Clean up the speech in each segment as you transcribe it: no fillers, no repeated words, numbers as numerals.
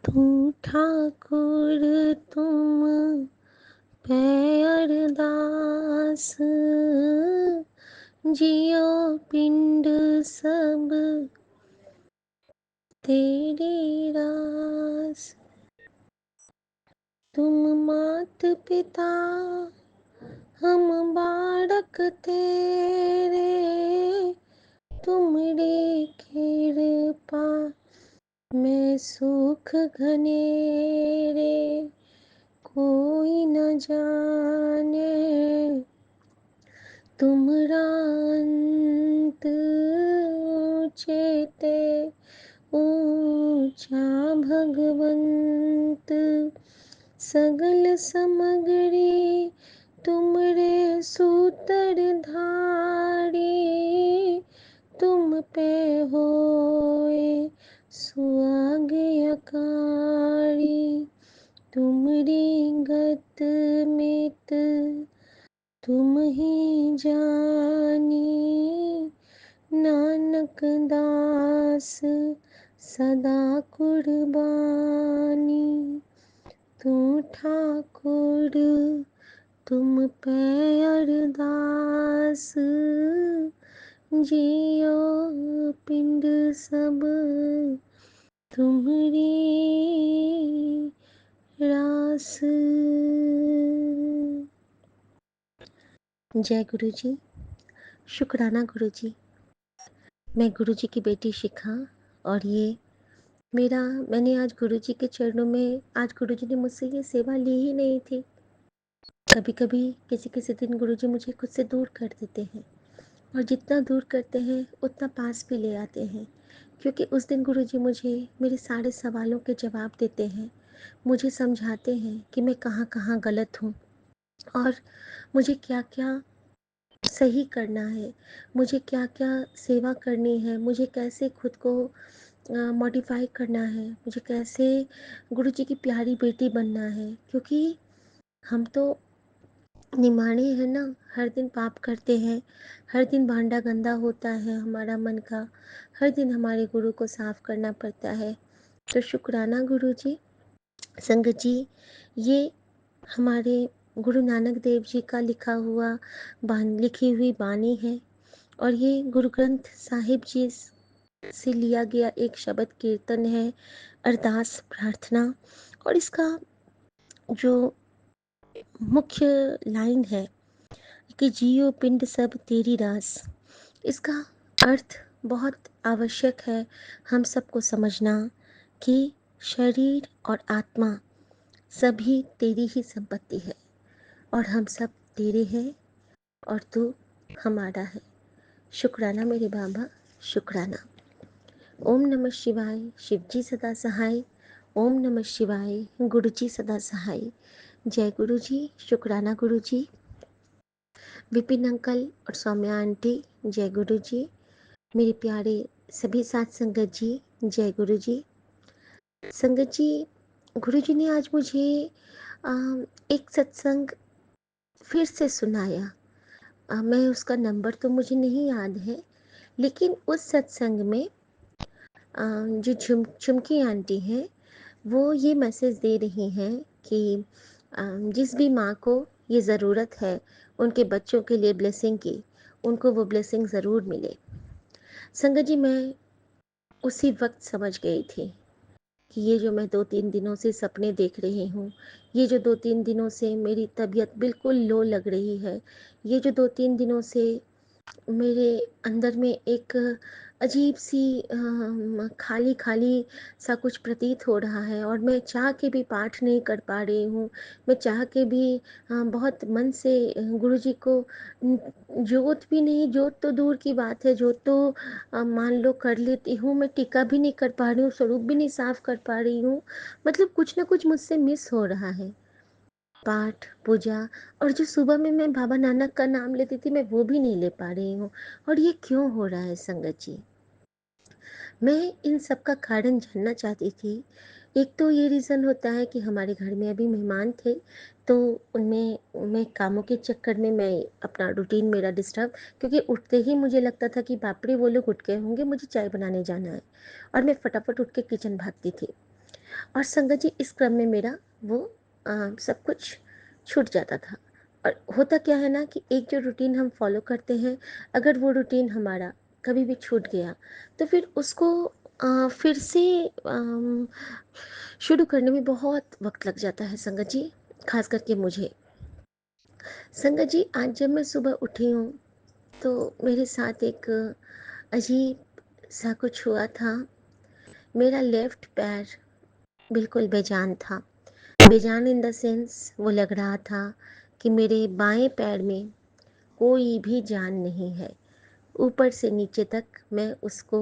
तू ठाकुर तुम पे अरदास, जियो पिंड सब तेरी रास। तुम मात पिता हम बालक तेरे, तुमरी कृपा में सुख घनेरे। कोई न जाने तुमरा अंत, ऊंचे ऊंचा भगवंत। सगल समग्री तुमरे सूतर धारी, तुम पे होए सुहाग अकारी। तुमरी गत मित तुम ही जानी, नानक दास सदा कुर्बानी। तू ठाकुर तुम पे अरदास, जियो पिंड सब तुम्हारी रास। जय गुरु जी। शुक्राना गुरु जी। मैं गुरु जी की बेटी शिखा, और ये मैंने आज गुरु जी के चरणों में, आज गुरु जी ने मुझसे ये सेवा ली ही नहीं थी। कभी कभी किसी किसी दिन गुरु जी मुझे खुद से दूर कर देते हैं, और जितना दूर करते हैं उतना पास भी ले आते हैं, क्योंकि उस दिन गुरु जी मुझे मेरे सारे सवालों के जवाब देते हैं, मुझे समझाते हैं कि मैं कहाँ कहाँ गलत हूँ और मुझे क्या क्या सही करना है, मुझे क्या क्या सेवा करनी है, मुझे कैसे खुद को मॉडिफाई करना है, मुझे कैसे गुरु जी की प्यारी बेटी बनना है। क्योंकि हम तो निमाणे हैं ना, हर दिन पाप करते हैं, हर दिन भांडा गंदा होता है हमारा मन का, हर दिन हमारे गुरु को साफ करना पड़ता है। तो शुक्राना गुरु जी। संगत जी, ये हमारे गुरु नानक देव जी का लिखी हुई बानी है, और ये गुरु ग्रंथ साहिब जी से लिया गया एक शब्द कीर्तन है, अरदास प्रार्थना। और इसका जो मुख्य लाइन है कि जियो पिंड सब तेरी रास, इसका अर्थ बहुत आवश्यक है हम सबको समझना कि शरीर और आत्मा सभी तेरी ही संपत्ति है, और हम सब तेरे हैं और तू हमारा है। शुक्राना मेरे बाबा, शुक्राना। ओम नमः शिवाय, शिवजी सदा सहाय। ओम नमः शिवाय, गुरु जी सदा सहाय। जय गुरु जी। शुक्राना गुरु जी। विपिन अंकल और सौम्या आंटी, जय गुरु जी। मेरे प्यारे सभी साथ संगत जी, जय गुरु जी। संगत जी, गुरु जी ने आज मुझे एक सत्संग फिर से सुनाया। मैं उसका नंबर तो मुझे नहीं याद है, लेकिन उस सत्संग में जो चुमकी आंटी हैं, वो ये मैसेज दे रही हैं कि जिस भी माँ को ये ज़रूरत है उनके बच्चों के लिए ब्लेसिंग की, उनको वो ब्लेसिंग ज़रूर मिले। संगत जी, मैं उसी वक्त समझ गई थी कि ये जो मैं 2-3 दिनों से सपने देख रही हूँ, ये जो 2-3 दिनों से मेरी तबीयत बिल्कुल लो लग रही है, ये जो 2-3 दिनों से मेरे अंदर में एक अजीब सी खाली खाली सा कुछ प्रतीत हो रहा है, और मैं चाह के भी पाठ नहीं कर पा रही हूँ। मैं चाह के भी बहुत मन से गुरु जी को जोत भी नहीं, जोत तो दूर की बात है, जोत तो मान लो कर लेती हूँ, मैं टीका भी नहीं कर पा रही हूँ, स्वरूप भी नहीं साफ कर पा रही हूँ। मतलब कुछ ना कुछ मुझसे मिस हो रहा है। पाठ पूजा, और जो सुबह में मैं बाबा नानक का नाम लेती थी, मैं वो भी नहीं ले पा रही हूँ। और ये क्यों हो रहा है संगत जी? मैं इन सब का कारण जानना चाहती थी। एक तो ये रीज़न होता है कि हमारे घर में अभी मेहमान थे, तो उनमें मैं कामों के चक्कर में मैं अपना रूटीन मेरा डिस्टर्ब, क्योंकि उठते ही मुझे लगता था कि बाप रे वो लोग उठ गए होंगे, मुझे चाय बनाने जाना है, और मैं फटाफट उठ के किचन भागती थी। और संगत जी इस क्रम में मेरा वो सब कुछ छूट जाता था। और होता क्या है ना कि एक जो रूटीन हम फॉलो करते हैं, अगर वो रूटीन हमारा कभी भी छूट गया तो फिर उसको फिर से शुरू करने में बहुत वक्त लग जाता है संगत जी, खास करके मुझे। संगत जी आज जब मैं सुबह उठी हूँ तो मेरे साथ एक अजीब सा कुछ हुआ था। मेरा लेफ्ट पैर बिल्कुल बेजान था। बेजान इन द सेंस वो लग रहा था कि मेरे बाएं पैर में कोई भी जान नहीं है। ऊपर से नीचे तक मैं उसको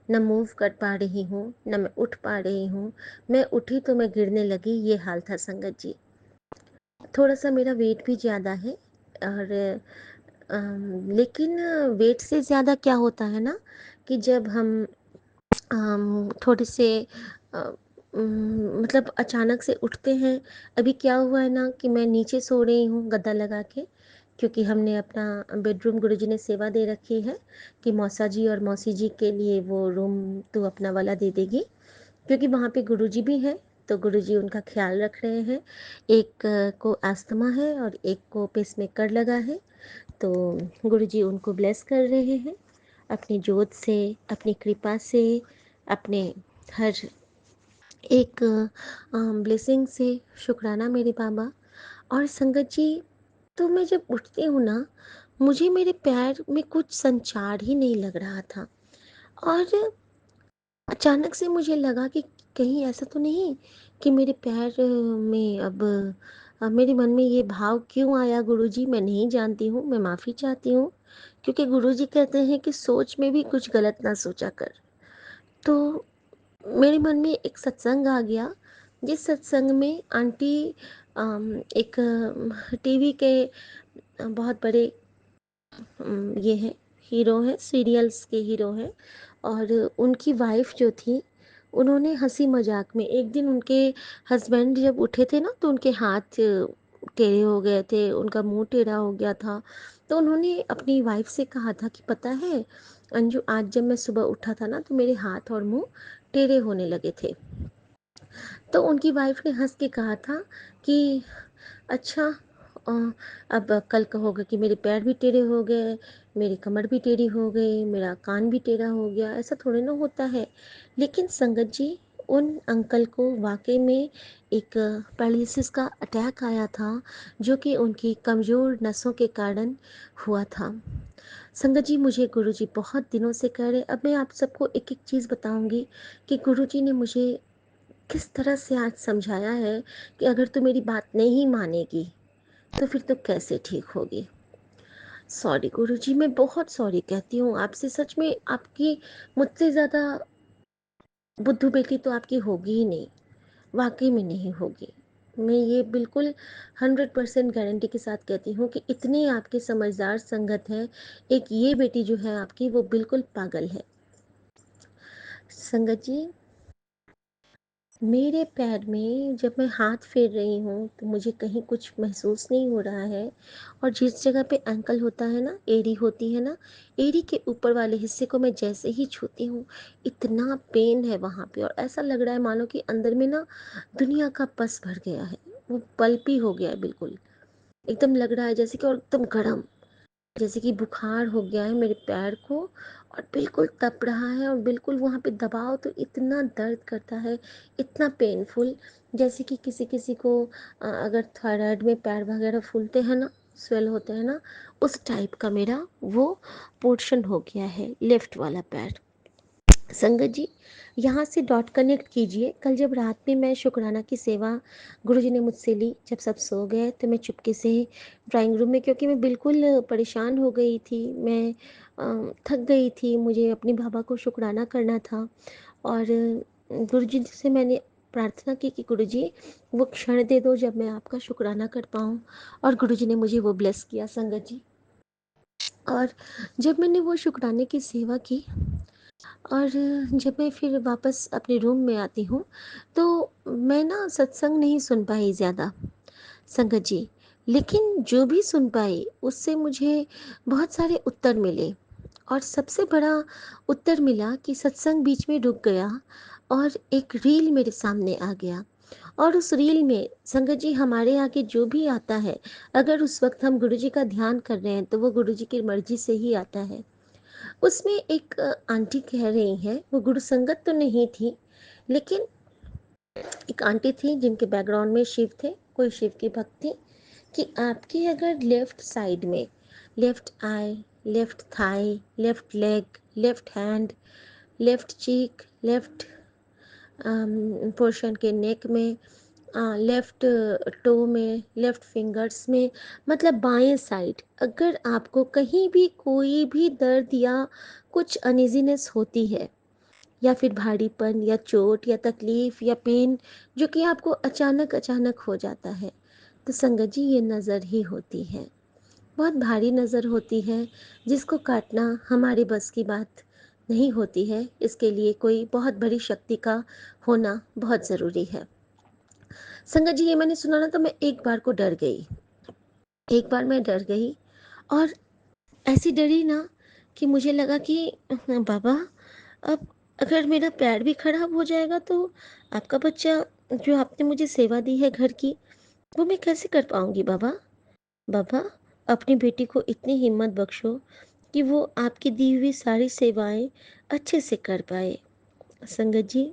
न मूव कर पा रही हूँ, न मैं उठ पा रही हूँ। मैं उठी तो मैं गिरने लगी, ये हाल था संगत जी। थोड़ा सा मेरा वेट भी ज़्यादा है। और लेकिन वेट से ज़्यादा क्या होता है ना कि जब हम थोड़े से अ, मतलब अचानक से उठते हैं। अभी क्या हुआ है ना कि मैं नीचे सो रही हूँ गद्दा लगा के, क्योंकि हमने अपना बेडरूम गुरुजी ने सेवा दे रखी है कि मौसा जी और मौसी जी के लिए वो रूम तो अपना वाला दे देगी, क्योंकि वहाँ पे गुरुजी भी हैं। तो गुरुजी उनका ख्याल रख रहे हैं। एक को अस्थमा है और एक को पेसमेकर लगा है। तो गुरुजी उनको ब्लेस कर रहे हैं अपनी जोत से, अपनी कृपा से, अपने हर एक ब्लेसिंग से। शुक्राना मेरे बाबा। और संगत जी तो मैं जब उठती हूँ ना, मुझे मेरे पैर में कुछ संचार ही नहीं लग रहा था। और अचानक से मुझे लगा कि कहीं ऐसा तो नहीं कि मेरे पैर में अब मेरे मन में ये भाव क्यों आया गुरुजी, मैं नहीं जानती हूँ, मैं माफ़ी चाहती हूँ। क्योंकि गुरुजी कहते हैं कि सोच में भी कुछ गलत ना सोचा कर। तो मेरे मन में एक सत्संग आ गया, जिस सत्संग में आंटी एक टीवी के बहुत बड़े ये हैं, हीरो हैं, सीरियल्स के हीरो हैं। और उनकी वाइफ जो थी, उन्होंने हंसी मजाक में एक दिन उनके हस्बैंड जब उठे थे ना तो उनके हाथ टेढ़े हो गए थे, उनका मुंह टेढ़ा हो गया था। तो उन्होंने अपनी वाइफ से कहा था कि पता है अंजू, आज जब मैं सुबह उठा था ना तो मेरे हाथ और मुंह टेढ़े होने लगे थे। तो उनकी वाइफ ने हंस के कहा था कि अच्छा, अ, अब कल कहोगे कि मेरे पैर भी टेढ़े हो गए, मेरी कमर भी टेढ़ी हो गई, मेरा कान भी टेढ़ा हो गया, ऐसा थोड़ी ना होता है। लेकिन संगत जी उन अंकल को वाकई में एक पैरालिसिस का अटैक आया था, जो कि उनकी कमज़ोर नसों के कारण हुआ था। संगत जी मुझे गुरुजी बहुत दिनों से कह रहे, अब मैं आप सबको एक एक चीज़ बताऊंगी कि गुरुजी ने मुझे किस तरह से आज समझाया है कि अगर तू मेरी बात नहीं मानेगी तो फिर तो कैसे ठीक होगी। सॉरी गुरुजी, मैं बहुत सॉरी कहती हूँ आपसे, सच में आपकी मुझसे ज़्यादा बुद्धू बेटी तो आपकी होगी ही नहीं, वाकई में नहीं होगी। मैं ये बिल्कुल 100% गारंटी के साथ कहती हूँ कि इतनी आपकी समझदार संगत है। एक ये बेटी जो है आपकी वो बिल्कुल पागल है। संगत जी मेरे पैर में जब मैं हाथ फेर रही हूँ तो मुझे कहीं कुछ महसूस नहीं हो रहा है। और जिस जगह पे एंकल होता है ना, एड़ी होती है ना, एड़ी के ऊपर वाले हिस्से को मैं जैसे ही छूती हूँ इतना पेन है वहाँ पे, और ऐसा लग रहा है मानो कि अंदर में ना दुनिया का पस भर गया है। वो पल्पी हो गया है बिल्कुल, एकदम लग रहा है जैसे कि, और एकदम गर्म, जैसे कि बुखार हो गया है मेरे पैर को। और बिल्कुल तप रहा है, और बिल्कुल वहाँ पे दबाओ तो इतना दर्द करता है, इतना पेनफुल, जैसे कि किसी किसी को अगर थायराइड में पैर वगैरह फूलते हैं ना, स्वेल होते हैं ना, उस टाइप का मेरा वो पोर्शन हो गया है लेफ्ट वाला पैर। संगत जी यहाँ से डॉट कनेक्ट कीजिए। कल जब रात में मैं शुक्राना की सेवा गुरुजी ने मुझसे ली, जब सब सो गए तो मैं चुपके से ड्राइंग रूम में, क्योंकि मैं बिल्कुल परेशान हो गई थी, मैं थक गई थी, मुझे अपने बाबा को शुक्राना करना था। और गुरुजी से मैंने प्रार्थना की कि गुरुजी वो क्षण दे दो जब मैं आपका शुक्राना कर पाऊँ। और गुरुजी ने मुझे वो ब्लेस किया संगत जी। और जब मैंने वो शुक्राने की सेवा की और जब मैं फिर वापस अपने रूम में आती हूँ तो मैं ना सत्संग नहीं सुन पाई ज़्यादा संगत जी। लेकिन जो भी सुन पाई उससे मुझे बहुत सारे उत्तर मिले। और सबसे बड़ा उत्तर मिला कि सत्संग बीच में रुक गया और एक रील मेरे सामने आ गया। और उस रील में संगत जी हमारे आगे जो भी आता है, अगर उस वक्त हम गुरुजी का ध्यान कर रहे हैं तो वो गुरुजी की मर्जी से ही आता है। उसमें एक आंटी कह रही हैं, वो गुरु संगत तो नहीं थी, लेकिन एक आंटी थी जिनके बैकग्राउंड में शिव थे, कोई शिव की भक्त थी, कि आपके अगर लेफ्ट साइड में, left eye, left thigh, left leg, left hand, left cheek, left portion के नेक में, लेफ्ट टो में, लेफ्ट फिंगर्स में, मतलब बाएं साइड अगर आपको कहीं भी कोई भी दर्द या कुछ अनइजीनेस होती है, या फिर भारीपन या चोट या तकलीफ या पेन जो कि आपको अचानक अचानक हो जाता है, तो संगत जी ये नज़र ही होती है। बहुत भारी नज़र होती है, जिसको काटना हमारे बस की बात नहीं होती है। इसके लिए कोई बहुत बड़ी शक्ति का होना बहुत ज़रूरी है। संगत जी ये मैंने सुना ना, तो मैं एक बार को डर गई। एक बार मैं डर गई, और ऐसी डरी ना कि मुझे लगा कि बाबा, अब अगर मेरा पैर भी खराब हो जाएगा तो आपका बच्चा, जो आपने मुझे सेवा दी है घर की, वो मैं कैसे कर पाऊंगी बाबा। बाबा, अपनी बेटी को इतनी हिम्मत बख्शो कि वो आपकी दी हुई सारी सेवाएं अच्छे से कर पाए। संगत जी,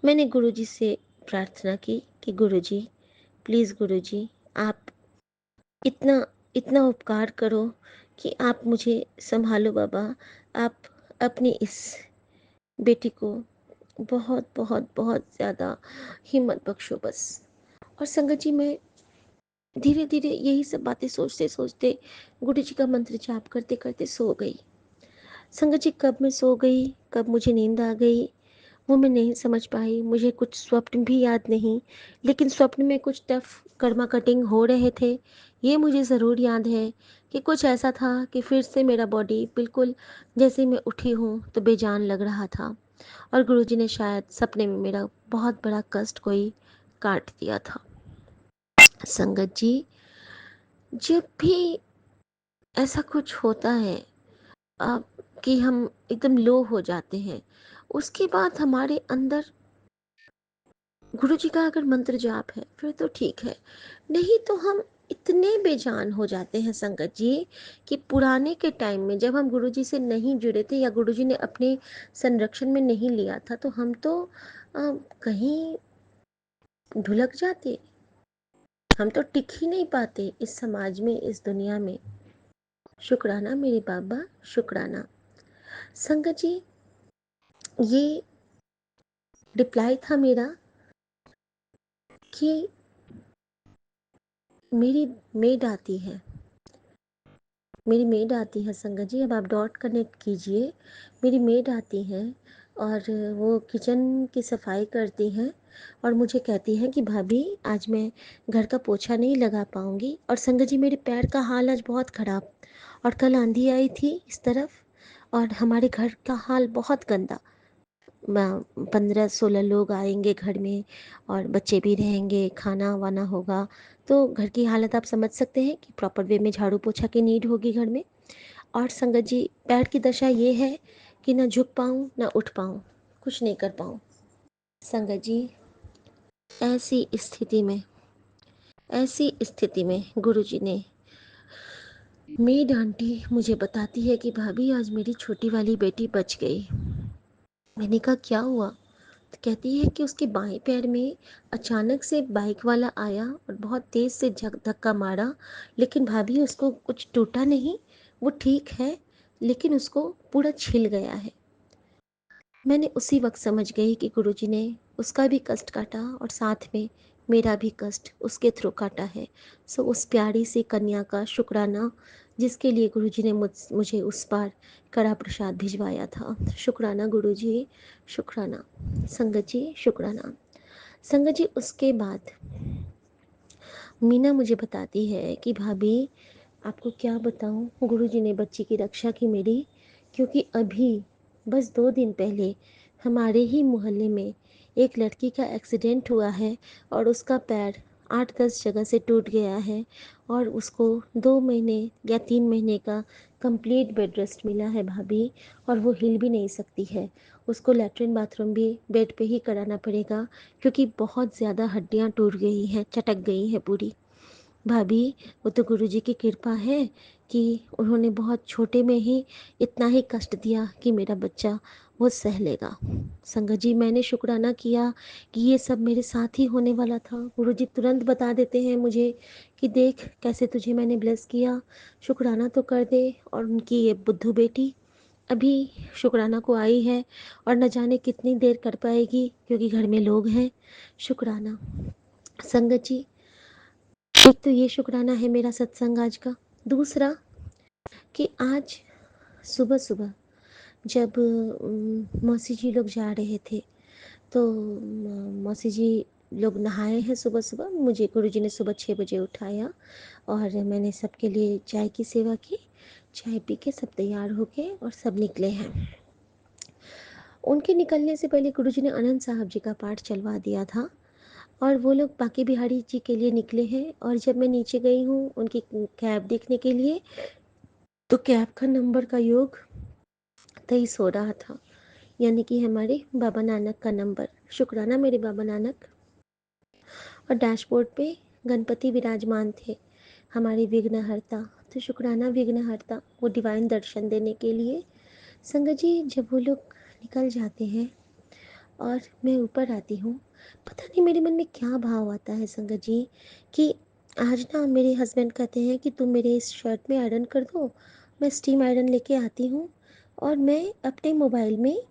मैंने गुरुजी से प्रार्थना की कि गुरुजी, प्लीज़ गुरुजी, आप इतना इतना उपकार करो कि आप मुझे संभालो बाबा। आप अपनी इस बेटी को बहुत बहुत बहुत ज़्यादा हिम्मत बख्शो बस। और संगत जी, मैं धीरे धीरे यही सब बातें सोचते सोचते गुरु जी का मंत्र जाप करते करते सो गई। संगत जी, कब मैं सो गई, कब मुझे नींद आ गई, वो मैं नहीं समझ पाई। मुझे कुछ स्वप्न भी याद नहीं, लेकिन स्वप्न में कुछ टफ कर्मा कटिंग हो रहे थे, ये मुझे ज़रूर याद है कि कुछ ऐसा था कि फिर से मेरा बॉडी बिल्कुल जैसे मैं उठी हूँ तो बेजान लग रहा था, और गुरुजी ने शायद सपने में मेरा बहुत बड़ा कष्ट कोई काट दिया था। संगत जी, जब भी ऐसा कुछ होता है कि हम एकदम लो हो जाते हैं, उसके बाद हमारे अंदर गुरु जी का अगर मंत्र जाप है फिर तो ठीक है, नहीं तो हम इतने बेजान हो जाते हैं संगत जी, कि पुराने के टाइम में जब हम गुरु जी से नहीं जुड़े थे या गुरु जी ने अपने संरक्षण में नहीं लिया था, तो हम तो कहीं ढुलक जाते, हम तो टिक ही नहीं पाते इस समाज में, इस दुनिया में। शुक्राना मेरे बाबा, शुक्राना। संगत जी, ये रिप्लाई था मेरा कि मेरी मेड आती है, मेरी मेड आती है संगत जी, अब आप डॉट कनेक्ट कीजिए। मेरी मेड आती है और वो किचन की सफाई करती हैं, और मुझे कहती हैं कि भाभी, आज मैं घर का पोछा नहीं लगा पाऊँगी। और संगत जी, मेरे पैर का हाल आज बहुत ख़राब, और कल आंधी आई थी इस तरफ, और हमारे घर का हाल बहुत गंदा। 15-16 लोग आएंगे घर में, और बच्चे भी रहेंगे, खाना वाना होगा, तो घर की हालत आप समझ सकते हैं कि प्रॉपर वे में झाड़ू पोछा की नीड होगी घर में। और संगत जी, पैर की दशा ये है कि ना झुक पाऊँ ना उठ पाऊँ, कुछ नहीं कर पाऊँ। संगत जी, ऐसी स्थिति में, ऐसी स्थिति में गुरुजी ने, मेड आंटी मुझे बताती है कि भाभी, आज मेरी छोटी वाली बेटी बच गई। मैंने कहा क्या हुआ, तो कहती है कि उसके बाएं पैर में अचानक से बाइक वाला आया और बहुत तेज़ से धक्का मारा, लेकिन भाभी उसको कुछ टूटा नहीं, वो ठीक है, लेकिन उसको पूरा छिल गया है। मैंने उसी वक्त समझ गई कि गुरुजी ने उसका भी कष्ट काटा और साथ में मेरा भी कष्ट उसके थ्रू काटा है। सो उस प्यारी सी कन्या का शुक्राना, जिसके लिए गुरुजी ने मुझे उस पार कड़ा प्रसाद भिजवाया था। शुक्राना गुरुजी, शुक्राना। संगत जी, शुक्राना। संगत जी, उसके बाद मीना मुझे बताती है कि भाभी, आपको क्या बताऊं, गुरुजी ने बच्ची की रक्षा की मेरी, क्योंकि अभी बस 2 दिन पहले हमारे ही मोहल्ले में एक लड़की का एक्सीडेंट हुआ है, और उसका पैर 8-10 जगह से टूट गया है, और उसको 2 महीने या 3 महीने का कंप्लीट बेड रेस्ट मिला है भाभी, और वो हिल भी नहीं सकती है। उसको लैट्रिन बाथरूम भी बेड पे ही कराना पड़ेगा, क्योंकि बहुत ज़्यादा हड्डियाँ टूट गई हैं, चटक गई हैं पूरी। भाभी, वो तो गुरुजी की कृपा है कि उन्होंने बहुत छोटे में ही इतना ही कष्ट दिया कि मेरा बच्चा वो सह लेगा। संगत जी, मैंने शुक्राना किया कि ये सब मेरे साथ ही होने वाला था। गुरुजी तुरंत बता देते हैं मुझे कि देख कैसे तुझे मैंने ब्लेस किया, शुक्राना तो कर दे। और उनकी ये बुद्धू बेटी अभी शुक्राना को आई है, और न जाने कितनी देर कर पाएगी, क्योंकि घर में लोग हैं। शुक्राना। संगत जी, एक तो ये शुक्राना है मेरा सत्संग आज का। दूसरा कि आज सुबह सुबह जब मौसी जी लोग जा रहे थे, तो मौसी जी लोग नहाए हैं सुबह सुबह। मुझे गुरुजी ने सुबह 6 बजे उठाया, और मैंने सबके लिए चाय की सेवा की। चाय पी के सब तैयार हो गए और सब निकले हैं। उनके निकलने से पहले गुरुजी ने आनंद साहब जी का पाठ चलवा दिया था, और वो लोग बांके बिहारी जी के लिए निकले हैं। और जब मैं नीचे गई हूँ उनकी कैब देखने के लिए, तो कैब का नंबर का योग 23 हो रहा था, यानी कि हमारे बाबा नानक का नंबर। शुक्राना मेरे बाबा नानक। और डैशबोर्ड पे गणपति विराजमान थे, हमारे विघ्नहर्ता। तो शुक्राना विघ्नहर्ता, वो डिवाइन दर्शन देने के लिए। संगत जी, जब वो लोग निकल जाते हैं और मैं ऊपर आती हूँ, पता नहीं मेरे मन में क्या भाव आता है संगत जी, कि आज ना मेरे हस्बैंड कहते हैं कि तुम मेरे इस शर्ट में आयरन कर दो। मैं स्टीम आयरन लेके आती हूँ, और मैं अपने मोबाइल में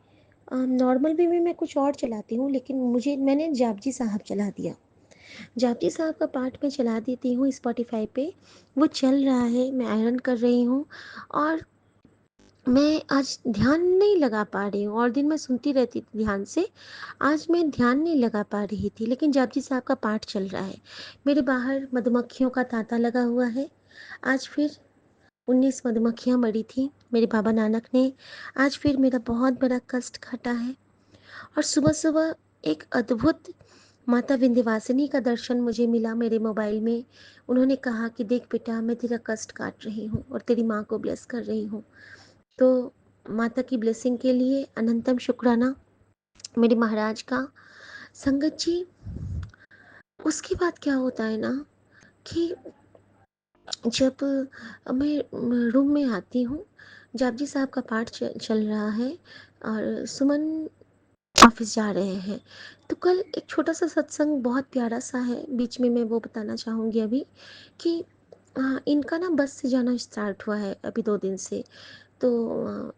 नॉर्मल वे में मैं कुछ और चलाती हूँ, लेकिन मैंने जापजी साहब चला दिया। जापजी साहब का पाठ मैं चला देती हूँ स्पॉटिफाई पे, वो चल रहा है, मैं आयरन कर रही हूँ, और मैं आज ध्यान नहीं लगा पा रही हूँ। और दिन मैं सुनती रहती थी ध्यान से, आज मैं ध्यान नहीं लगा पा रही थी, लेकिन जापजी साहब का पाठ चल रहा है। मेरे बाहर मधुमक्खियों का तांता लगा हुआ है। आज फिर 19 मधुमक्खियाँ मरी थी मेरे बाबा नानक ने। आज फिर मेरा बहुत बड़ा कष्ट घटा है। और सुबह सुबह एक अद्भुत माता विंध्यवासिनी का दर्शन मुझे मिला मेरे मोबाइल में। उन्होंने कहा कि देख बेटा, मैं तेरा कष्ट काट रही हूँ और तेरी माँ को ब्लेस कर रही हूँ। तो माता की ब्लेसिंग के लिए अनंतम शुक्राना मेरे महाराज का। संगत जी, उसके बाद क्या होता है ना, कि जब मैं रूम में आती हूँ, जापजी साहब का पाठ चल रहा है, और सुमन ऑफिस जा रहे हैं। तो कल एक छोटा सा सत्संग बहुत प्यारा सा है, बीच में मैं वो बताना चाहूँगी अभी, कि इनका ना बस से जाना स्टार्ट हुआ है अभी 2 दिन से। तो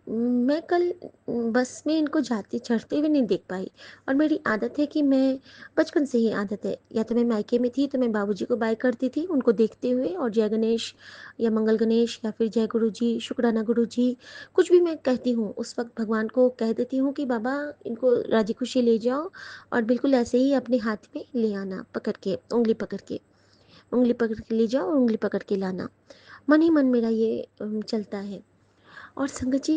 मैं कल बस में इनको जाते चढ़ते हुए नहीं देख पाई। और मेरी आदत है कि मैं, बचपन से ही आदत है, या तो मैं मायके में थी तो मैं बाबूजी को बाय करती थी उनको देखते हुए, और जय गणेश या मंगल गणेश या फिर जय गुरु जी, शुक्राना गुरु जी, कुछ भी मैं कहती हूँ उस वक्त भगवान को कह देती हूँ कि बाबा इनको राजी खुशी ले जाओ, और बिल्कुल ऐसे ही अपने हाथ में ले आना, पकड़ के उंगली पकड़ के, उंगली पकड़ के ले जाओ और उंगली पकड़ के लाना। मन ही मन मेरा ये चलता है। और संगत जी,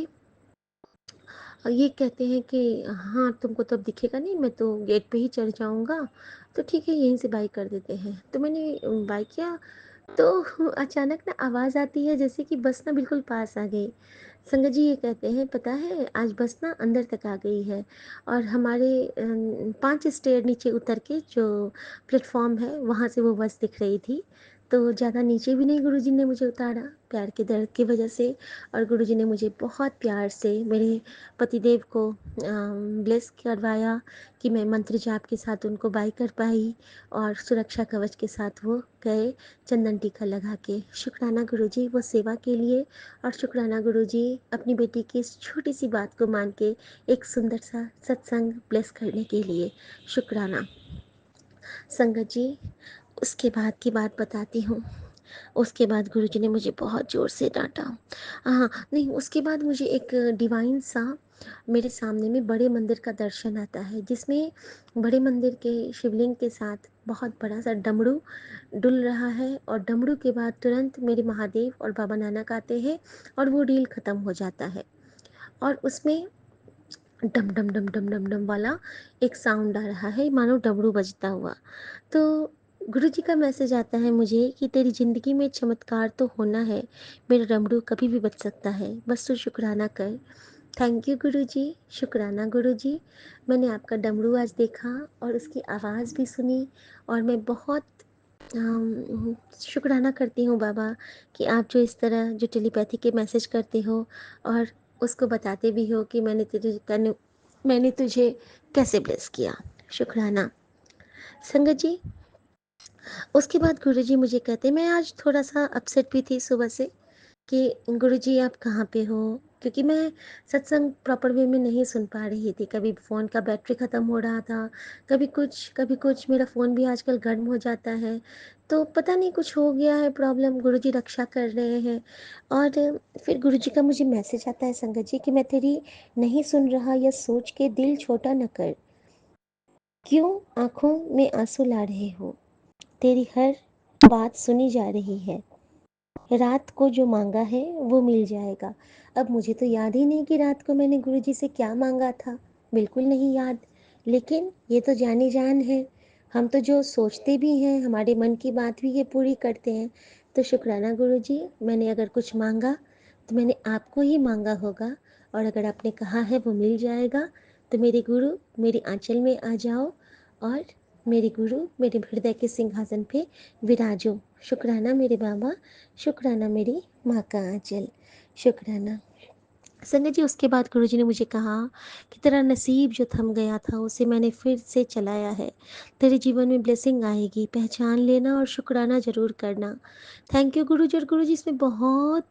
ये कहते हैं कि हाँ तुमको तो अब दिखेगा नहीं, मैं तो गेट पे ही चढ़ जाऊँगा, तो ठीक है यहीं से बाय कर देते हैं। तो मैंने बाय किया, तो अचानक ना आवाज़ आती है जैसे कि बस ना बिल्कुल पास आ गई। संगत जी, ये कहते हैं पता है आज बस ना अंदर तक आ गई है, और हमारे 5 स्टेयर नीचे उतर के जो प्लेटफॉर्म है वहाँ से वो बस दिख रही थी। तो ज़्यादा नीचे भी नहीं गुरुजी ने मुझे उतारा, प्यार के दर्द की वजह से। और गुरुजी ने मुझे बहुत प्यार से मेरे पतिदेव को ब्लेस करवाया कि मैं मंत्र जाप के साथ उनको बाय कर पाई, और सुरक्षा कवच के साथ वो गए चंदन टीका लगा के। शुक्राना गुरुजी वो सेवा के लिए, और शुक्राना गुरुजी अपनी बेटी की इस छोटी सी बात को मान के एक सुंदर सा सत्संग ब्लेस करने के लिए। शुक्राना। संगत जी, उसके बाद की बात बताती हूँ। उसके बाद गुरुजी ने मुझे बहुत ज़ोर से डाँटा। हाँ, नहीं, उसके बाद मुझे एक डिवाइन सा मेरे सामने में बड़े मंदिर का दर्शन आता है, जिसमें बड़े मंदिर के शिवलिंग के साथ बहुत बड़ा सा डमरू डुल रहा है, और डमरू के बाद तुरंत मेरे महादेव और बाबा नानक आते हैं, और वो रील ख़त्म हो जाता है, और उसमें डम डम डम डम डम डम वाला एक साउंड आ रहा है, मानो डमरू बजता हुआ। तो गुरुजी का मैसेज आता है मुझे कि तेरी ज़िंदगी में चमत्कार तो होना है, मेरा डमरू कभी भी बज सकता है, बस तू शुक्राना कर। थैंक यू गुरुजी, शुक्राना गुरुजी। मैंने आपका डमरू आज देखा और उसकी आवाज़ भी सुनी और मैं बहुत शुक्राना करती हूँ बाबा कि आप जो इस तरह जो टेलीपैथी के मैसेज करते हो और उसको बताते भी हो कि मैंने तुझे कैसे ब्लेस किया। शुक्राना। संगत जी, उसके बाद गुरुजी मुझे कहते, मैं आज थोड़ा-सा अपसेट भी थी सुबह से कि गुरुजी आप कहाँ पे हो? क्योंकि मैं सत्संग प्रॉपर वे में नहीं सुन पा रही थी। कभी फ़ोन का बैटरी ख़त्म हो रहा था, कभी कुछ मेरा फ़ोन भी आजकल गर्म हो जाता है। तो पता नहीं कुछ हो गया है प्रॉब्लम, गुरुजी रक्षा कर रहे हैं। और फिर गुरुजी का मुझे मैसेज आता है, संगत जी, कि मैं तेरी नहीं सुन रहा यह सोच के दिल छोटा न कर। क्यों आँखों में आँसू ला रहे हो? तेरी हर बात सुनी जा रही है। रात को जो मांगा है वो मिल जाएगा। अब मुझे तो याद ही नहीं कि रात को मैंने गुरुजी से क्या मांगा था, बिल्कुल नहीं याद। लेकिन ये तो जानी जान है, हम तो जो सोचते भी हैं हमारे मन की बात भी ये पूरी करते हैं। तो शुक्राना गुरुजी, मैंने अगर कुछ मांगा तो मैंने आपको ही मांगा होगा, और अगर आपने कहा है वो मिल जाएगा, तो मेरे गुरु मेरी आंचल में आ जाओ और मेरे गुरु मेरे हृदय के सिंहासन पे विराजो। शुक्राना मेरे बाबा, शुक्राना मेरी माँ का आंचल, शुक्राना। संगत जी, उसके बाद गुरुजी ने मुझे कहा कि तेरा नसीब जो थम गया था उसे मैंने फिर से चलाया है। तेरे जीवन में ब्लेसिंग आएगी, पहचान लेना और शुक्राना ज़रूर करना। थैंक यू गुरुजी। और गुरुजी इसमें बहुत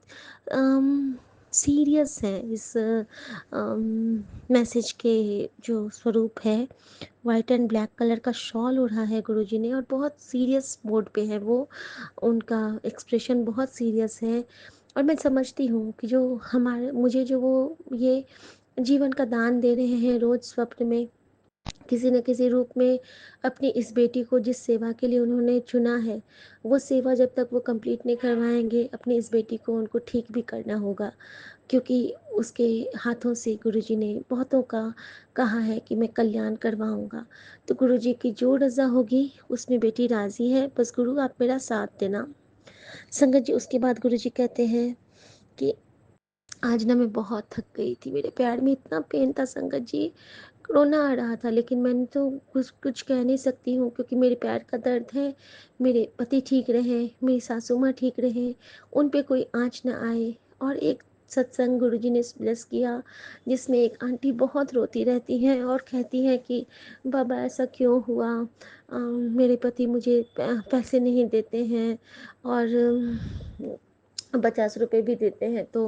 सीरियस है, इस मैसेज के जो स्वरूप है। वाइट एंड ब्लैक कलर का शॉल ओढ़ा है गुरुजी ने और बहुत सीरियस मोड पे है वो। उनका एक्सप्रेशन बहुत सीरियस है और मैं समझती हूँ कि जो हमारे मुझे जो वो ये जीवन का दान दे रहे हैं रोज़ स्वप्न में, किसी न किसी रूप में, अपनी इस बेटी को जिस सेवा के लिए उन्होंने चुना है, वो सेवा जब तक वो कंप्लीट नहीं करवाएँगे, अपनी इस बेटी को उनको ठीक भी करना होगा। क्योंकि उसके हाथों से गुरुजी ने बहुतों का कहा है कि मैं कल्याण करवाऊँगा। तो गुरुजी की जो रज़ा होगी उसमें बेटी राज़ी है, बस गुरु आप मेरा साथ देना। संगत जी, उसके बाद गुरुजी कहते हैं कि आज ना मैं बहुत थक गई थी, मेरे पैर में इतना पेन था संगत जी, रोना आ रहा था, लेकिन मैंने तो कुछ कुछ कह नहीं सकती हूँ क्योंकि मेरे पैर का दर्द है। मेरे पति ठीक रहें, मेरी सासू माँ ठीक रहें, उन पे कोई आँच ना आए। और एक सत्संग गुरुजी ने ब्लेस किया जिसमें एक आंटी बहुत रोती रहती हैं और कहती हैं कि बाबा ऐसा क्यों हुआ, मेरे पति मुझे पैसे नहीं देते हैं और 50 रुपए भी देते हैं तो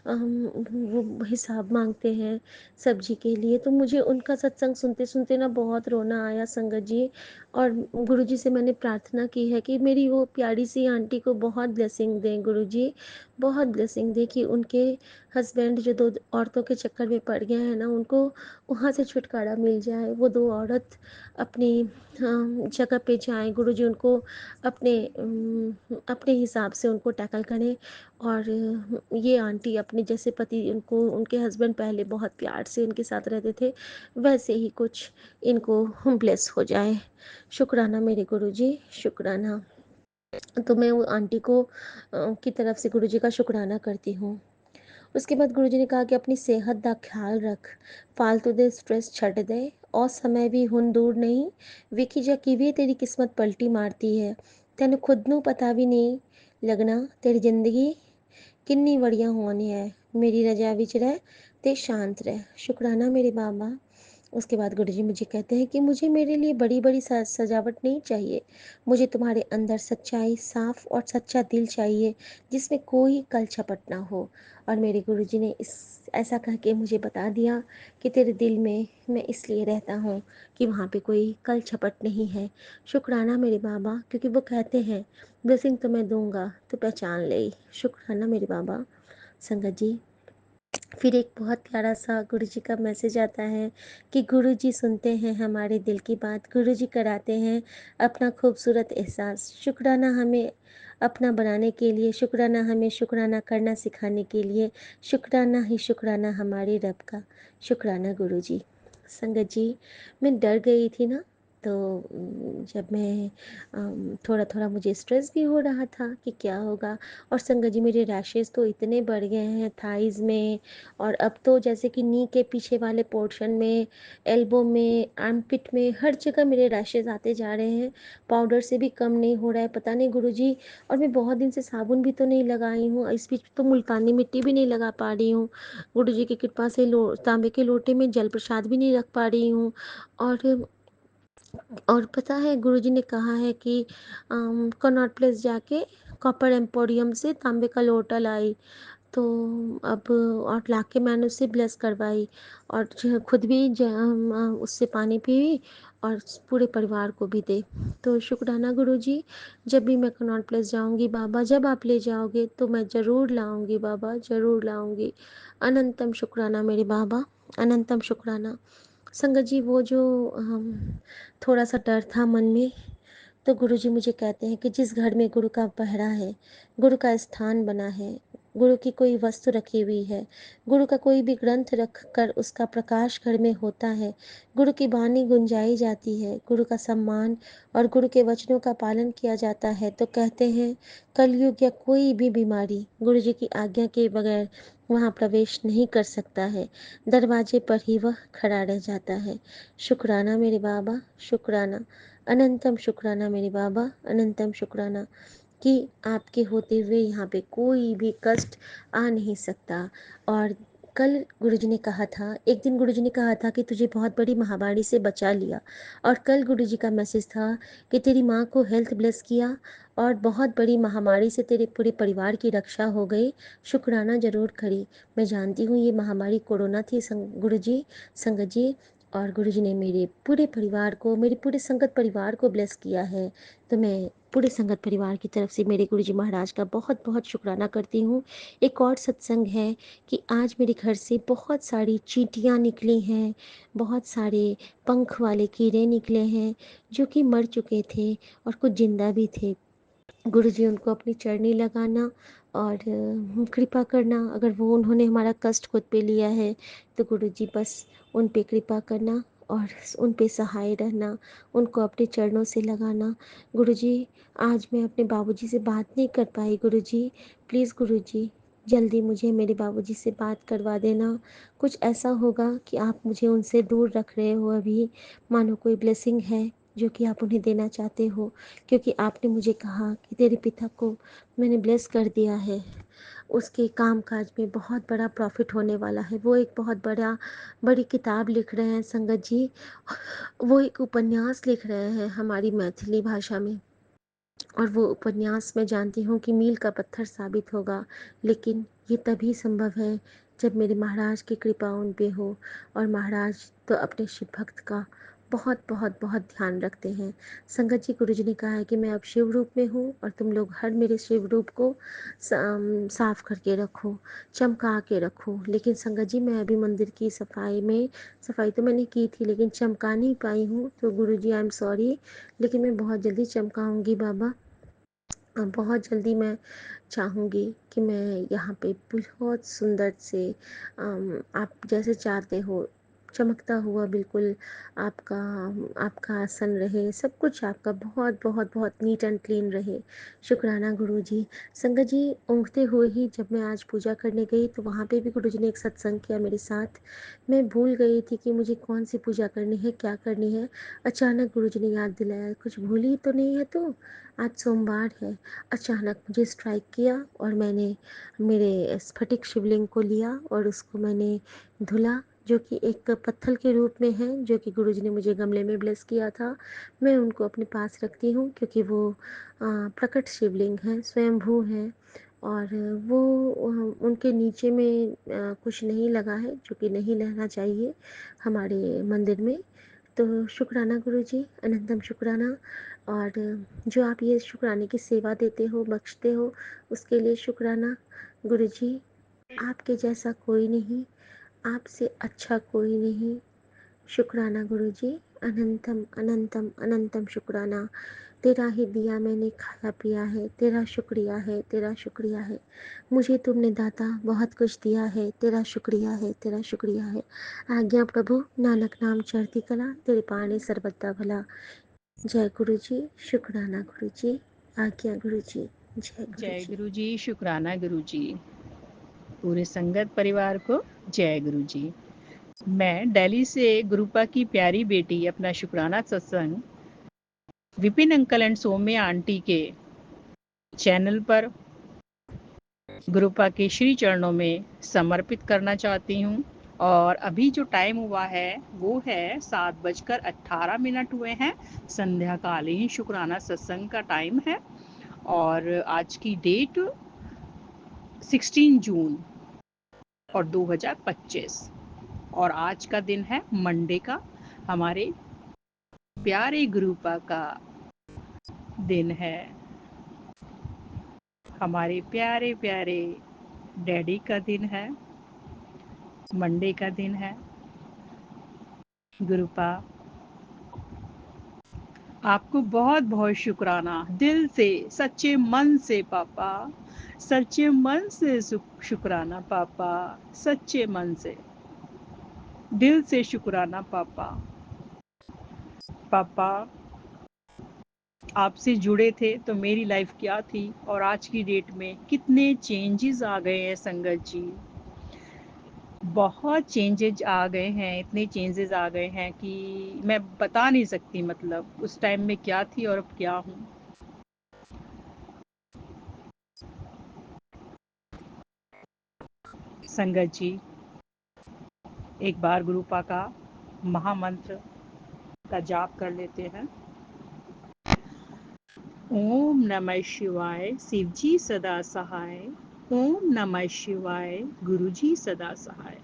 वो हिसाब मांगते हैं सब्जी के लिए। तो मुझे उनका सत्संग सुनते सुनते ना बहुत रोना आया संगत जी। और गुरुजी से मैंने प्रार्थना की है कि मेरी वो प्यारी सी आंटी को बहुत ब्लेसिंग दें गुरुजी, बहुत ब्लेसिंग दें कि उनके हस्बैंड जो दो औरतों के चक्कर में पड़ गए हैं ना, उनको वहाँ से छुटकारा मिल जाए। वो दो औरत अपनी जगह पे जाएँ, गुरुजी उनको अपने हिसाब से उनको टैकल करें। और ये आंटी अपने जैसे पति, उनको उनके हस्बैंड पहले बहुत प्यार से इनके साथ रहते थे, वैसे ही कुछ इनको ब्लेस हो जाए। शुक्राना मेरे गुरुजी, शुक्राना। तो मैं वो आंटी को की तरफ से गुरुजी का शुक्राना करती हूँ। उसके बाद गुरुजी ने कहा कि अपनी सेहत दा ख्याल रख, फालतू दे स्ट्रेस छड्ड दे और समय भी हुण दूर नहीं, ਵੇਖੀ ਜਾ ਕਿਵੇਂ तेरी किस्मत पलटी मारती है, ਤੈਨੂੰ खुद ਨੂੰ पता भी नहीं लगना तेरी ज़िंदगी कितनी बढ़िया होनी है। मेरी रजा विच रह ते शांत रह। शुक्राना मेरे बाबा। उसके बाद गुरुजी मुझे कहते हैं कि मुझे मेरे लिए बड़ी बड़ी सजावट नहीं चाहिए, मुझे तुम्हारे अंदर सच्चाई, साफ और सच्चा दिल चाहिए जिसमें कोई कल छपट ना हो। और मेरे गुरुजी ने इस ऐसा कह के मुझे बता दिया कि तेरे दिल में मैं इसलिए रहता हूँ कि वहाँ पे कोई कल छपट नहीं है। शुक्राना मेरे बाबा, क्योंकि वो कहते हैं ब्लेसिंग तो मैं दूंगा तो पहचान ले। शुक्राना मेरे बाबा। संगत जी, फिर एक बहुत प्यारा सा गुरुजी का मैसेज आता है कि गुरुजी सुनते हैं हमारे दिल की बात, गुरुजी कराते हैं अपना खूबसूरत एहसास। शुक्राना हमें अपना बनाने के लिए, शुक्राना हमें शुक्राना करना सिखाने के लिए, शुक्राना ही शुक्राना हमारे रब का। शुक्राना गुरुजी। संगत जी, मैं डर गई थी ना, तो जब मैं थोड़ा-थोड़ा मुझे स्ट्रेस भी हो रहा था कि क्या होगा। और संगत जी मेरे रैशेज़ तो इतने बढ़ गए हैं थाइज़ में, और अब तो जैसे कि नी के पीछे वाले पोर्शन में, एल्बो में, आर्मपिट में, हर जगह मेरे रैशेज़ आते जा रहे हैं। पाउडर से भी कम नहीं हो रहा है, पता नहीं गुरुजी। और मैं बहुत दिन से साबुन भी तो नहीं लगाई हूँ, इस बीच तो मुल्तानी मिट्टी भी नहीं लगा पा रही हूँ। गुरुजी की कृपा से तांबे के लोटे में जल प्रसाद भी नहीं रख पा रही हूँ। और पता है गुरुजी ने कहा है कि कनॉट प्लेस जाके कॉपर एम्पोरियम से तांबे का लोटा लाई। तो अब और लाके मैंने उससे ब्लेस करवाई, और खुद भी उससे पानी पी, और पूरे परिवार को भी दे। तो शुक्राना गुरुजी। जब भी मैं कनॉट प्लेस जाऊंगी बाबा, जब आप ले जाओगे तो मैं ज़रूर लाऊंगी बाबा, ज़रूर लाऊंगी। अनंतम शुक्राना मेरे बाबा, अनंतम शुक्राना। संगत जी वो जो थोड़ा सा डर था मन में, तो गुरुजी मुझे कहते हैं कि जिस घर में गुरु का पहरा है, गुरु का स्थान बना है, गुरु की कोई वस्तु रखी हुई है, गुरु का कोई भी ग्रंथ रख कर उसका प्रकाश घर में होता है, गुरु की वाणी गुंजाई जाती है, गुरु का सम्मान और गुरु के वचनों का पालन किया जाता है, तो कहते हैं कलयुग या कोई भी बीमारी गुरु जी की आज्ञा के बगैर वहाँ प्रवेश नहीं कर सकता है। दरवाजे पर ही वह खड़ा रह जाता है। शुक्राना मेरे बाबा, शुक्राना। अनंतम शुक्राना मेरे बाबा, अनंतम शुक्राना कि आपके होते हुए यहाँ पे कोई भी कष्ट आ नहीं सकता। और कल गुरुजी ने कहा था, एक दिन गुरुजी ने कहा था कि तुझे बहुत बड़ी महामारी से बचा लिया, और कल गुरुजी का मैसेज था कि तेरी माँ को हेल्थ ब्लेस किया और बहुत बड़ी महामारी से तेरे पूरे परिवार की रक्षा हो गई। शुक्राना जरूर करी। मैं जानती हूँ ये महामारी कोरोना थी गुरुजी, संगत जी। और गुरुजी ने मेरे पूरे परिवार को, मेरे पूरे संगत परिवार को ब्लेस किया है। तो मैं पूरे संगत परिवार की तरफ से मेरे गुरुजी महाराज का बहुत बहुत शुक्राना करती हूँ। एक और सत्संग है कि आज मेरे घर से बहुत सारी चींटियाँ निकली हैं, बहुत सारे पंख वाले कीड़े निकले हैं जो कि मर चुके थे और कुछ जिंदा भी थे। गुरुजी उनको अपनी चरनी लगाना और कृपा करना। अगर वो उन्होंने हमारा कष्ट खुद पे लिया है तो गुरुजी बस उन पे कृपा करना और उन पे सहाय रहना, उनको अपने चरणों से लगाना। गुरुजी आज मैं अपने बाबूजी से बात नहीं कर पाई गुरुजी, प्लीज़ गुरुजी जल्दी मुझे मेरे बाबूजी से बात करवा देना। कुछ ऐसा होगा कि आप मुझे उनसे दूर रख रहे हो अभी, मानो कोई ब्लेसिंग है जो कि आप उन्हें देना चाहते हो, क्योंकि आपने मुझे कहा कि तेरे पिता को मैंने ब्लेस कर दिया है, उसके काम काज में बहुत बड़ा प्रॉफिट होने वाला है। वो एक बहुत बड़ी किताब लिख रहे हैं संगत जी, वो एक उपन्यास लिख रहे हैं हमारी मैथिली भाषा में। और वो उपन्यास मैं जानती हूँ कि मील का पत्थर साबित होगा, लेकिन ये तभी संभव है जब मेरे महाराज की कृपा उन पे हो। और महाराज तो अपने शिव भक्त का बहुत बहुत बहुत ध्यान रखते हैं। संगत जी गुरु जी ने कहा है कि मैं अब शिव रूप में हूँ और तुम लोग हर मेरे शिव रूप को साफ करके रखो, चमका के रखो। लेकिन संगत जी मैं अभी मंदिर की सफाई तो मैंने की थी लेकिन चमका नहीं पाई हूँ, तो गुरु जी आई एम सॉरी। लेकिन मैं बहुत जल्दी चमकाऊंगी बाबा। बहुत जल्दी मैं चाहूँगी कि मैं यहाँ पे बहुत सुंदर से आप जैसे चाहते हो चमकता हुआ बिल्कुल आपका आपका आसन रहे, सब कुछ आपका बहुत बहुत बहुत नीट एंड क्लीन रहे। शुक्राना गुरुजी। संगत जी ऊँघते हुए ही जब मैं आज पूजा करने गई तो वहाँ पे भी गुरुजी ने एक सत्संग किया मेरे साथ। मैं भूल गई थी कि मुझे कौन सी पूजा करनी है, क्या करनी है। अचानक गुरुजी ने याद दिलाया, कुछ भूली तो नहीं है तू, आज सोमवार है। अचानक मुझे स्ट्राइक किया और मैंने मेरे स्फटिक शिवलिंग को लिया और उसको मैंने धुला, जो कि एक पत्थर के रूप में है, जो कि गुरुजी ने मुझे गमले में ब्लेस किया था। मैं उनको अपने पास रखती हूँ क्योंकि वो प्रकट शिवलिंग है, स्वयंभू है। और वो उनके नीचे में कुछ नहीं लगा है जो कि नहीं रहना चाहिए हमारे मंदिर में। तो शुक्राना गुरुजी, अनंतम शुक्राना। और जो आप ये शुक्राने की सेवा देते हो, बख्शते हो, उसके लिए शुक्राना गुरुजी। आपके जैसा कोई नहीं, आपसे अच्छा कोई नहीं। शुक्राना गुरुजी, अनंतम अनंतम अनंतम शुक्राना। तेरा ही दिया मैंने खाया पिया है, तेरा शुक्रिया है, तेरा शुक्रिया है। मुझे तुमने दाता बहुत कुछ दिया है, तेरा शुक्रिया है, तेरा शुक्रिया है। आज्ञा प्रभु, नानक नाम चढ़ती कला, तेरे पानी सर्वदा भला। जय गुरुजी, शुक्राना गुरुजी, आज्ञा गुरुजी, जय जय गुरुजी। गुरु जी, शुक्राना गुरु जी। पूरे संगत परिवार को जय गुरु जी। मैं दिल्ली से गुरुपा की प्यारी बेटी अपना शुक्राना सत्संग Vipin uncle and Saumya aunty के चैनल पर गुरुपा के श्री चरणों में समर्पित करना चाहती हूँ। और अभी जो टाइम हुआ है वो है 7:18 हुए हैं। संध्याकालीन शुक्राना सत्संग का टाइम है और आज की डेट 16 जून और 2025 और आज का दिन है मंडे का। हमारे प्यारे गुरुपा का दिन है, हमारे प्यारे प्यारे डैडी का दिन है, मंडे का दिन है। गुरुपा आपको बहुत बहुत शुक्राना, दिल से सच्चे मन से पापा, सच्चे मन से शुक्राना पापा, सच्चे मन से दिल से शुक्राना पापा। पापा आपसे जुड़े थे तो मेरी लाइफ क्या थी और आज की डेट में कितने चेंजेस आ गए हैं संगत जी। बहुत चेंजेस आ गए हैं, इतने चेंजेस आ गए हैं कि मैं बता नहीं सकती। मतलब उस टाइम में क्या थी और अब क्या हूँ। संगत जी, एक बार गुरुपा का महामंत्र का जाप कर लेते हैं। ओम नमः शिवाय, शिवजी सदा सहाय। ओम नमः शिवाय, गुरुजी सदा सहाय।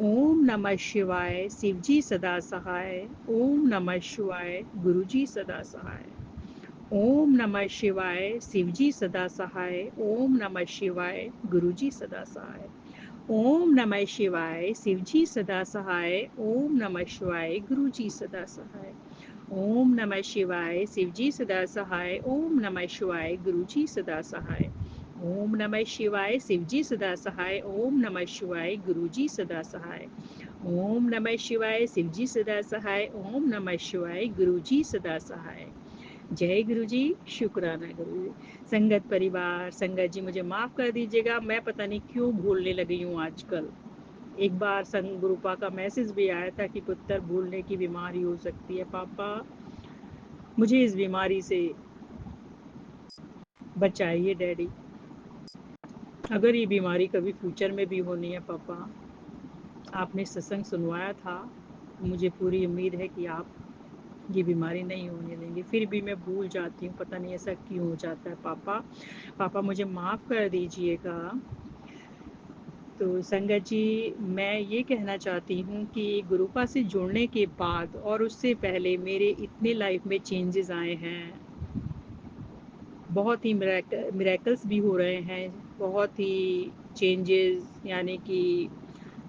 ओम नमः शिवाय, शिवजी सदा सहाय। ओम नमः शिवाय, गुरुजी सदा सहाय। ओम नमः शिवाय, शिवजी सदा सहाय। ओम नमः शिवाय, गुरुजी सदा सहाय। ओम नमः शिवाय, शिवजी सदा सहाय। ओम नमः शिवाय, गुरुजी सदा सहाय। ओम नमः शिवाय, शिवजी सदा सहाय। ओम नमः शिवाय, गुरुजी सदा सहाय। ओम नमः शिवाय, शिवजी सदा सहाय। ओम नमः शिवाय, गुरुजी सदा सहाय। ओम नमः शिवाय, शिवजी सदा सहाय। ओम नमः शिवाय, गुरुजी सदा सहाय। जय गुरु जी, शुक्राना गुरु जी। संगत परिवार, संगत जी मुझे माफ कर दीजिएगा, मैं पता नहीं क्यों भूलने लगी हूँ आजकल। एक बार संग गुरुपा का मैसेज भी आया था कि पुत्र भूलने की बीमारी हो सकती है। पापा मुझे इस बीमारी से बचाइए डैडी। अगर ये बीमारी कभी फ्यूचर में भी होनी है पापा, आपने सत्संग सुनवाया था, मुझे पूरी उम्मीद है कि आप ये बीमारी नहीं होने देंगे। फिर भी मैं भूल जाती हूँ, पता नहीं ऐसा क्यों हो जाता है पापा। पापा मुझे माफ़ कर दीजिएगा। तो संगत जी, मैं ये कहना चाहती हूँ कि गुरुपा से जुड़ने के बाद और उससे पहले मेरे इतने लाइफ में चेंजेस आए हैं, बहुत ही मिरेकल्स भी हो रहे हैं, बहुत ही चेंजेस, यानी कि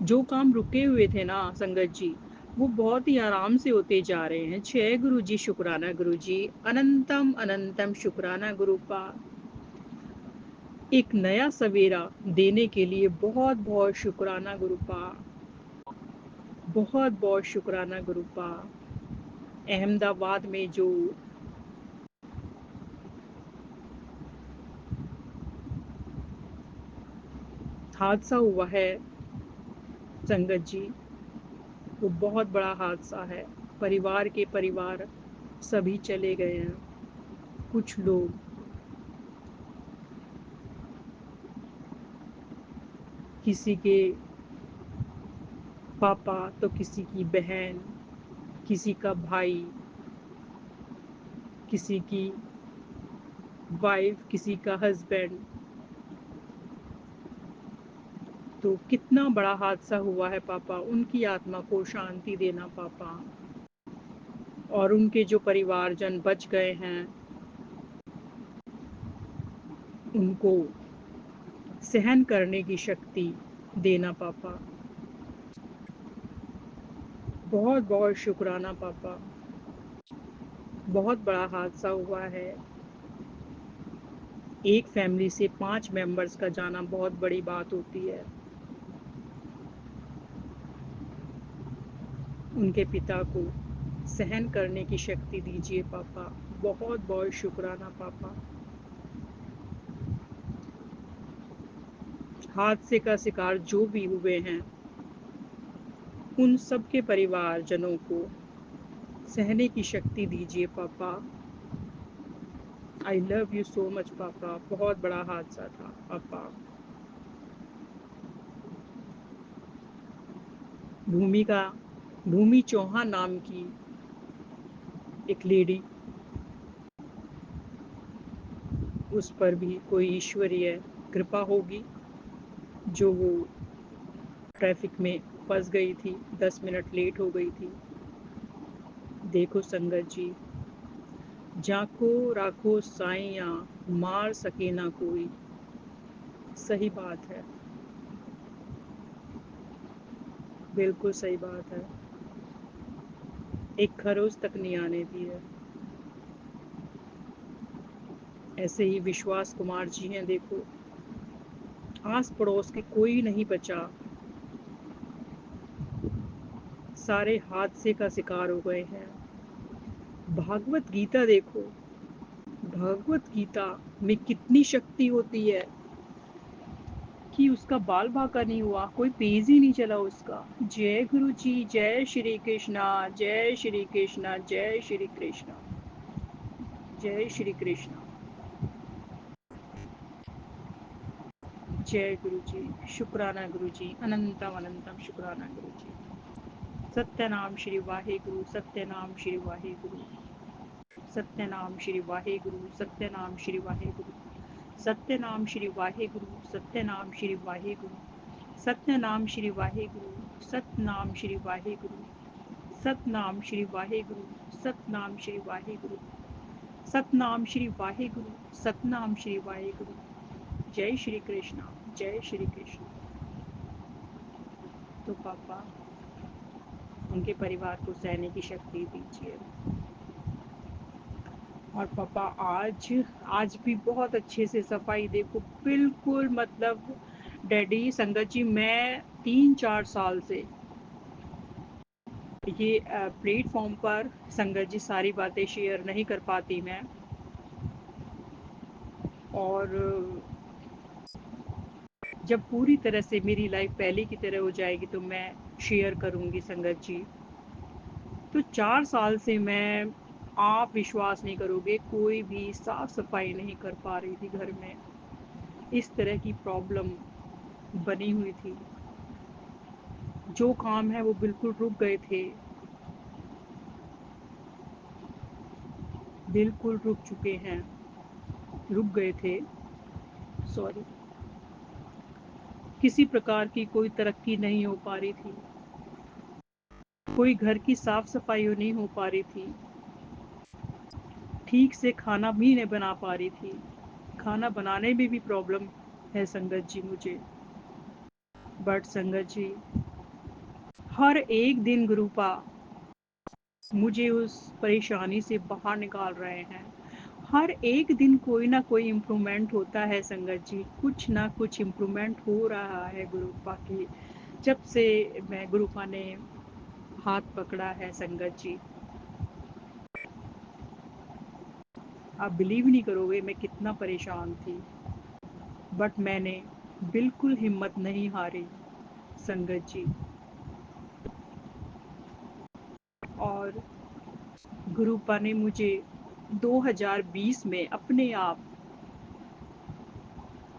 जो काम रुके हुए थे ना संगत जी, वो बहुत ही आराम से होते जा रहे हैं। जय गुरु जी, शुक्राना गुरु जी, अनंतम अनंतम शुक्राना गुरुपा। एक नया सवेरा देने के लिए बहुत बहुत शुक्राना गुरुपा, बहुत बहुत शुक्राना गुरुपा। अहमदाबाद में जो हादसा हुआ है संगत जी, वो बहुत बड़ा हादसा है। परिवार के परिवार सभी चले गए हैं। कुछ लोग, किसी के पापा तो किसी की बहन, किसी का भाई, किसी की वाइफ, किसी का हस्बैंड। तो कितना बड़ा हादसा हुआ है पापा, उनकी आत्मा को शांति देना पापा। और उनके जो परिवारजन बच गए हैं उनको सहन करने की शक्ति देना पापा। बहुत बहुत शुक्राना पापा। बहुत बड़ा हादसा हुआ है। एक फैमिली से 5 मेंबर्स का जाना बहुत बड़ी बात होती है। उनके पिता को सहन करने की शक्ति दीजिए पापा। बहुत बहुत शुक्राना पापा। हादसे का शिकार जो भी हुए हैं उन सब के परिवारजनों को सहने की शक्ति दीजिए पापा। I love you so much पापा। बहुत बड़ा हादसा था पापा। भूमिका भूमि चौहान नाम की एक लेडी, उस पर भी कोई ईश्वरीय कृपा होगी जो वो ट्रैफिक में फंस गई थी, 10 मिनट लेट हो गई थी। देखो संगत जी, जाको राखो साइया मार सके ना कोई। सही बात है, बिल्कुल सही बात है। एक खरोच तक नहीं आने दी है। ऐसे ही विश्वास कुमार जी हैं, देखो आस पड़ोस के कोई नहीं बचा, सारे हादसे का शिकार हो गए हैं। भागवत गीता देखो, भगवत गीता में कितनी शक्ति होती है कि उसका बाल बांका नहीं हुआ, कोई पेज ही नहीं चला उसका। जय गुरु जी, जय श्री कृष्णा, जय श्री कृष्णा, जय श्री कृष्णा, जय श्री कृष्णा। जय गुरु जी, शुक्राना गुरु जी, अनंतम अनंतम शुक्राना गुरु जी। सत्यनाम श्री वाहे गुरु, सत्यनाम श्री वाहे गुरु, सत्यनाम श्री वाहे गुरु, सत्यनाम श्री वाहे गुरु, सत्यनाम श्री वाहे गुरु, सत्यनाम श्री वाहे गुरु, सत्यनाम श्री वाहे गुरु, सतनाम श्री वाहे गुरु, सतनाम श्री वाहे गुरु, सतनाम श्री वाहे गुरु, सतनाम श्री वाहे गुरु, सतनाम श्री वाहे गुरु। जय श्री कृष्णा, जय श्री कृष्ण। तो पापा उनके परिवार को सहने की शक्ति दीजिए। और पापा आज भी बहुत अच्छे से सफाई, देखो बिल्कुल मतलब डैडी संगत जी, मैं 3-4 साल से ये प्लेटफॉर्म पर संगत जी सारी बातें शेयर नहीं कर पाती मैं, और जब पूरी तरह से मेरी लाइफ पहले की तरह हो जाएगी तो मैं शेयर करूँगी संगत जी। तो 4 साल से मैं, आप विश्वास नहीं करोगे, कोई भी साफ सफाई नहीं कर पा रही थी घर में। इस तरह की प्रॉब्लम बनी हुई थी। जो काम है वो बिल्कुल रुक गए थे, बिल्कुल रुक चुके हैं, रुक गए थे, सॉरी। किसी प्रकार की कोई तरक्की नहीं हो पा रही थी, कोई घर की साफ सफाई नहीं हो पा रही थी, ठीक से खाना भी नहीं बना पा रही थी। खाना बनाने में भी प्रॉब्लम है संगत जी मुझे। बट संगत जी, हर एक दिन गुरुपा मुझे उस परेशानी से बाहर निकाल रहे हैं। हर एक दिन कोई ना कोई इम्प्रूवमेंट होता है संगत जी, कुछ ना कुछ इम्प्रूवमेंट हो रहा है गुरुपा की। जब से मैं गुरुपा ने हाथ पकड़ा है संगत जी, आप बिलीव नहीं करोगे मैं कितना परेशान थी, बट मैंने बिल्कुल हिम्मत नहीं हारी संगत जी। और गुरुपा ने मुझे 2020 में अपने आप,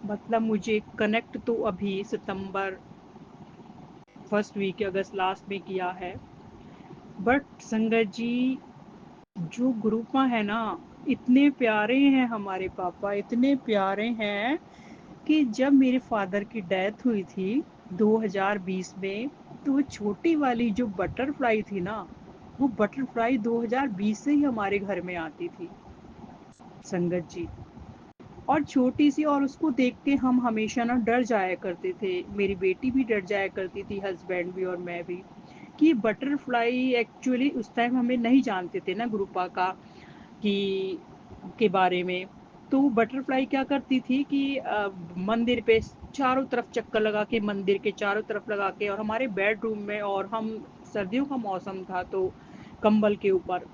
मतलब मुझे कनेक्ट तो अभी सितंबर फर्स्ट वीक अगस्त लास्ट में किया है, बट संगत जी जो गुरुपा है ना, इतने प्यारे हैं हमारे पापा, इतने प्यारे हैं कि जब मेरे फादर की डेथ हुई थी 2020 में, तो वो छोटी वाली जो बटरफ्लाई थी ना, वो बटरफ्लाई 2020 से ही हमारे घर में आती थी संगत जी। और छोटी सी, और उसको देख के हम हमेशा ना डर जाया करते थे, मेरी बेटी भी डर जाया करती थी, हस्बैंड भी और मैं भी, कि बटरफ्लाई एक्चुअली उस टाइम हमें नहीं जानते थे ना गुरुपा का कि के बारे में। तो बटरफ्लाई क्या करती थी कि मंदिर पे चारों तरफ चक्कर लगा के, मंदिर के चारों तरफ लगा के, और हमारे बेडरूम में, और हम सर्दियों का मौसम था तो कंबल के ऊपर,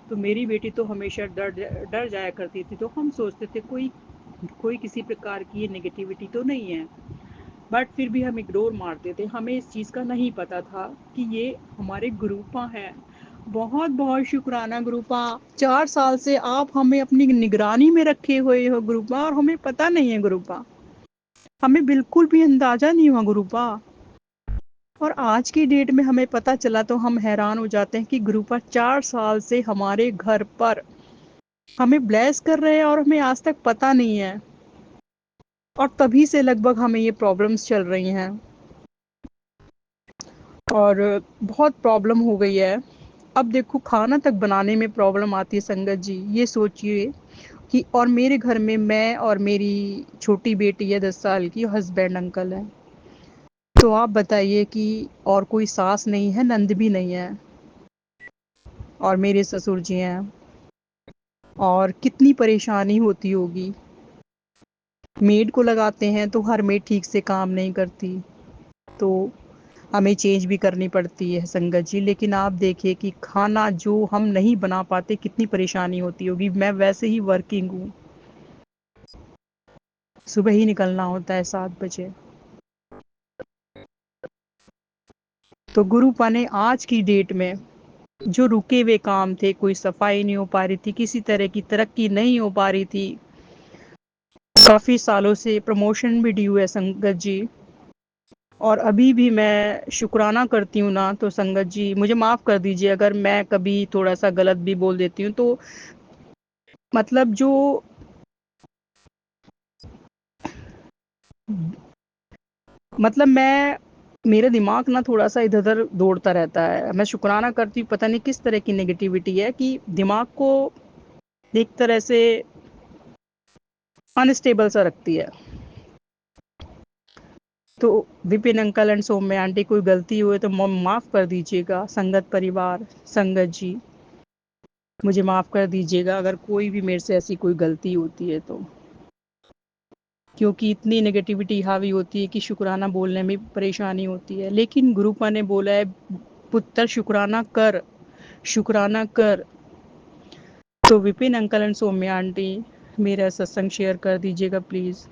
तो मेरी बेटी तो हमेशा डर डर जाया करती थी। तो हम सोचते थे कोई कोई किसी प्रकार की ये नेगेटिविटी तो नहीं है, बट फिर भी हम इग्नोर मारते थे। हमें इस चीज़ का नहीं पता था कि ये हमारे गुरुपा हैं। बहुत बहुत शुक्राना गुरुपा, 4 साल से आप हमें अपनी निगरानी में रखे हुए हो गुरुपा, और हमें पता नहीं है गुरुपा, हमें बिल्कुल भी अंदाजा नहीं हुआ गुरुपा। और आज की डेट में हमें पता चला तो हम हैरान हो जाते हैं कि गुरुपा 4 साल से हमारे घर पर हमें ब्लेस कर रहे हैं और हमें आज तक पता नहीं है, और तभी से लगभग हमें ये प्रॉब्लम्स चल रही हैं, और बहुत प्रॉब्लम हो गई है। अब देखो खाना तक बनाने में प्रॉब्लम आती है संगत जी, ये सोचिए कि, और मेरे घर में मैं और मेरी छोटी बेटी है 10 साल की, हस्बैंड अंकल है। तो आप बताइए कि और कोई सास नहीं है, नंद भी नहीं है, और मेरे ससुर जी हैं, और कितनी परेशानी होती होगी। मेड को लगाते हैं तो हर मेड ठीक से काम नहीं करती, तो हमें चेंज भी करनी पड़ती है संगत जी। लेकिन आप देखिए कि खाना जो हम नहीं बना पाते कितनी परेशानी होती होगी। मैं वैसे ही वर्किंग हूँ, सुबह ही निकलना होता है 7 बजे। तो गुरुपा ने आज की डेट में जो रुके हुए काम थे, कोई सफाई नहीं हो पा रही थी, किसी तरह की तरक्की नहीं हो पा रही थी, काफ़ी सालों से प्रमोशन भी ड्यू है संगत जी, और अभी भी मैं शुक्राना करती हूँ ना, तो संगत जी मुझे माफ़ कर दीजिए अगर मैं कभी थोड़ा सा गलत भी बोल देती हूँ। तो मतलब जो मतलब मैं मेरा दिमाग ना थोड़ा सा इधर उधर दौड़ता रहता है। मैं शुक्राना करती हूँ, पता नहीं किस तरह की नेगेटिविटी है कि दिमाग को एक तरह से अनस्टेबल सा रखती है। तो Vipin uncle and Saumya aunty कोई गलती हुई तो माफ़ कर दीजिएगा। संगत परिवार, संगत जी मुझे माफ़ कर दीजिएगा अगर कोई भी मेरे से ऐसी कोई गलती होती है तो, क्योंकि इतनी नेगेटिविटी हावी होती है कि शुक्राना बोलने में परेशानी होती है। लेकिन गुरुपा ने बोला है पुत्र शुक्राना कर, शुक्राना कर। तो Vipin uncle and Saumya aunty मेरा सत्संग शेयर कर दीजिएगा प्लीज़।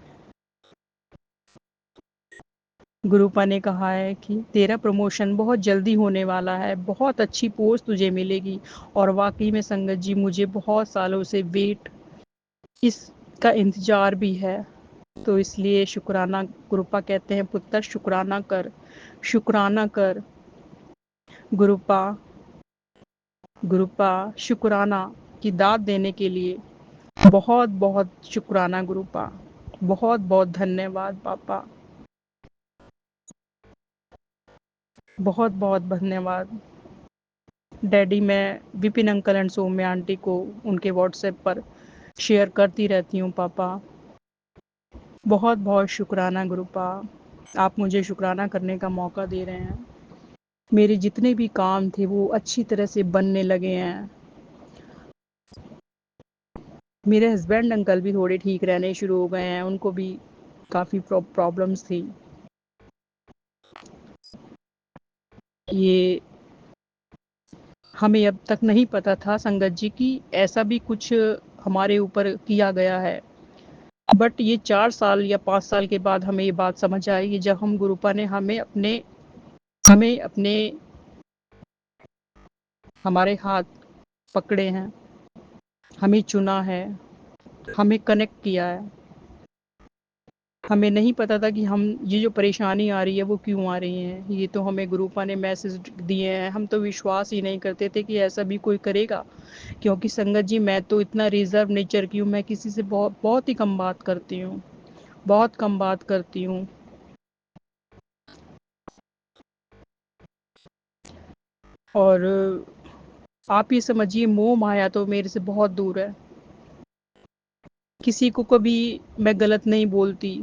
गुरुपा ने कहा है कि तेरा प्रमोशन बहुत जल्दी होने वाला है, बहुत अच्छी पोस्ट तुझे मिलेगी। और वाकई में संगत जी मुझे बहुत सालों से वेट, इसका इंतज़ार भी है। तो इसलिए शुक्राना, गुरुपा कहते हैं पुत्र शुक्राना कर, शुक्राना कर। गुरुपा, गुरुपा शुक्राना की दाद देने के लिए बहुत बहुत शुक्राना गुरुपा, बहुत बहुत धन्यवाद पापा, बहुत बहुत धन्यवाद डैडी। मैं Vipin uncle and Saumya aunty को उनके व्हाट्सएप पर शेयर करती रहती हूँ पापा। बहुत बहुत शुक्राना गुरुपा, आप मुझे शुक्राना करने का मौका दे रहे हैं। मेरे जितने भी काम थे वो अच्छी तरह से बनने लगे हैं। मेरे हस्बैंड अंकल भी थोड़े ठीक रहने शुरू हो गए हैं, उनको भी काफ़ी प्रॉब्लम्स थी। ये हमें अब तक नहीं पता था संगत जी कि ऐसा भी कुछ हमारे ऊपर किया गया है। बट ये 4 साल या 5 साल के बाद हमें ये बात समझ आई कि जब हम गुरुपा ने हमें अपने हमारे हाथ पकड़े हैं, हमें चुना है, हमें कनेक्ट किया है। हमें नहीं पता था कि हम ये जो परेशानी आ रही है वो क्यों आ रही है। ये तो हमें गुरुपा ने मैसेज दिए हैं, हम तो विश्वास ही नहीं करते थे कि ऐसा भी कोई करेगा। क्योंकि संगत जी मैं तो इतना रिजर्व नेचर की हूँ, मैं किसी से बहुत बहुत ही कम बात करती हूँ, बहुत कम बात करती हूँ। और आप ये समझिए मोह माया तो मेरे से बहुत दूर है। किसी को कभी मैं गलत नहीं बोलती।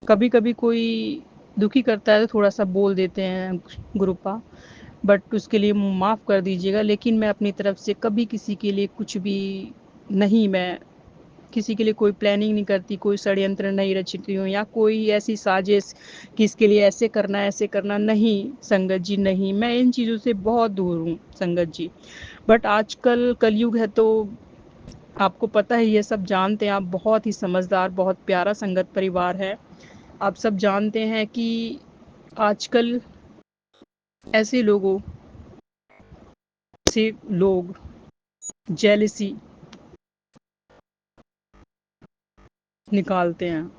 कभी कभी कोई दुखी करता है तो थोड़ा सा बोल देते हैं गुरुपा, बट उसके लिए माफ़ कर दीजिएगा, लेकिन मैं अपनी तरफ से कभी किसी के लिए कुछ भी नहीं, मैं किसी के लिए कोई प्लानिंग नहीं करती, कोई षड्यंत्र नहीं रचती हूँ या कोई ऐसी साजिश कि इसके लिए ऐसे करना नहीं संगत जी, नहीं, मैं इन चीज़ों से बहुत दूर हूँ संगत जी। बट आजकल कलयुग है तो आपको पता है, ये सब जानते हैं आप, बहुत ही समझदार, बहुत प्यारा संगत परिवार है। आप सब जानते हैं कि आजकल ऐसे लोगों से लोग जेलसी निकालते हैं,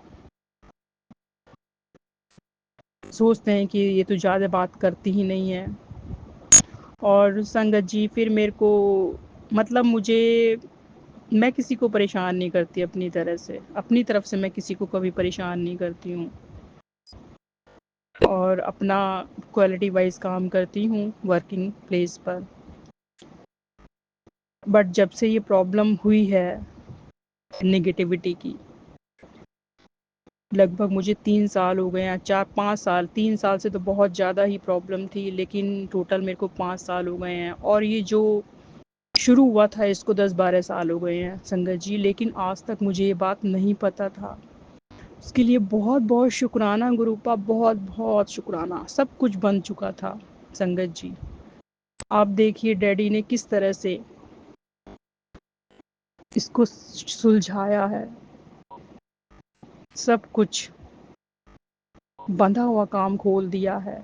सोचते हैं कि ये तो ज़्यादा बात करती ही नहीं है। और संगत जी फिर मेरे को, मतलब मुझे, मैं किसी को परेशान नहीं करती अपनी तरह से, अपनी तरफ से मैं किसी को कभी परेशान नहीं करती हूँ और अपना क्वालिटी वाइज काम करती हूँ वर्किंग प्लेस पर। बट जब से ये प्रॉब्लम हुई है नेगेटिविटी की, लगभग मुझे 3 साल हो गए हैं, 4-5 साल, 3 साल से तो बहुत ज़्यादा ही प्रॉब्लम थी, लेकिन टोटल मेरे को 5 साल हो गए हैं। और ये जो शुरू हुआ था इसको 10-12 साल हो गए हैं संगत जी, लेकिन आज तक मुझे ये बात नहीं पता था। उसके लिए बहुत बहुत शुक्राना गुरुपा, बहुत बहुत शुक्राना। सब कुछ बन चुका था संगत जी। आप देखिए डैडी ने किस तरह से इसको सुलझाया है, सब कुछ बंधा हुआ काम खोल दिया है,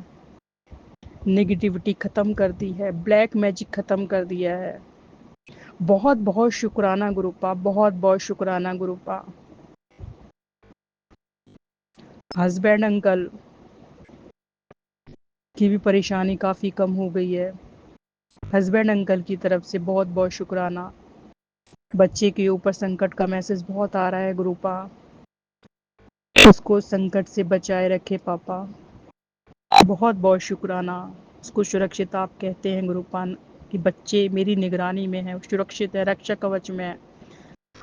नेगेटिविटी ख़त्म कर दी है, ब्लैक मैजिक ख़त्म कर दिया है। बहुत बहुत शुक्राना गुरुपा, बहुत बहुत शुक्राना गुरुपा। हस्बैंड अंकल की भी परेशानी काफ़ी कम हो गई है। हस्बैंड अंकल की तरफ से बहुत बहुत शुक्राना। बच्चे के ऊपर संकट का मैसेज बहुत आ रहा है गुरुपा, उसको संकट से बचाए रखे पापा। बहुत बहुत शुक्राना। उसको सुरक्षित आप कहते हैं गुरुपा कि बच्चे मेरी निगरानी में है, सुरक्षित है, रक्षा कवच में है।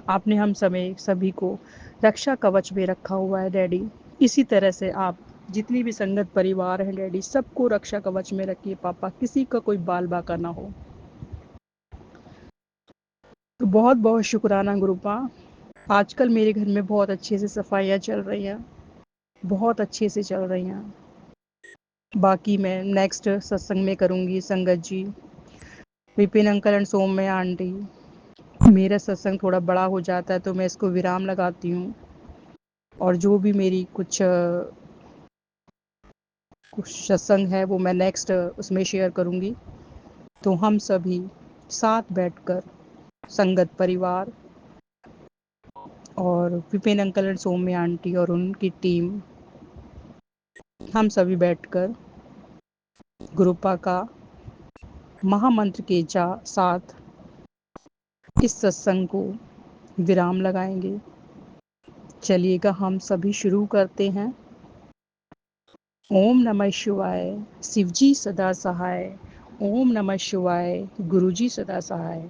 आपने हम सभी को रक्षा कवच में रखा हुआ है डैडी। इसी तरह से आप जितनी भी संगत परिवार है डैडी, सबको रक्षा कवच में रखिए पापा, किसी का कोई बाल बाका ना हो। तो बहुत बहुत शुक्राना गुरुपा। आजकल मेरे घर में बहुत अच्छे से सफाइयाँ चल रही हैं, बहुत अच्छे से चल रही हैं। बाकी मैं नेक्स्ट सत्संग में करूँगी संगत जी। Vipin uncle and Saumya aunty, मेरा सत्संग थोड़ा बड़ा हो जाता है तो मैं इसको विराम लगाती हूँ, और जो भी मेरी कुछ सत्संग है वो मैं नेक्स्ट उसमें शेयर करूँगी। तो हम सभी साथ बैठकर संगत परिवार और Vipin uncle and Saumya aunty और उनकी टीम, हम सभी बैठकर गुरुपा का महामंत्र के साथ इस सत्संग को विराम लगाएंगे। चलिएगा हम सभी शुरू करते हैं। ओम नमः शिवाय, शिवजी सदा सहाय। ओम नमः शिवाय, गुरुजी सदा सहाय।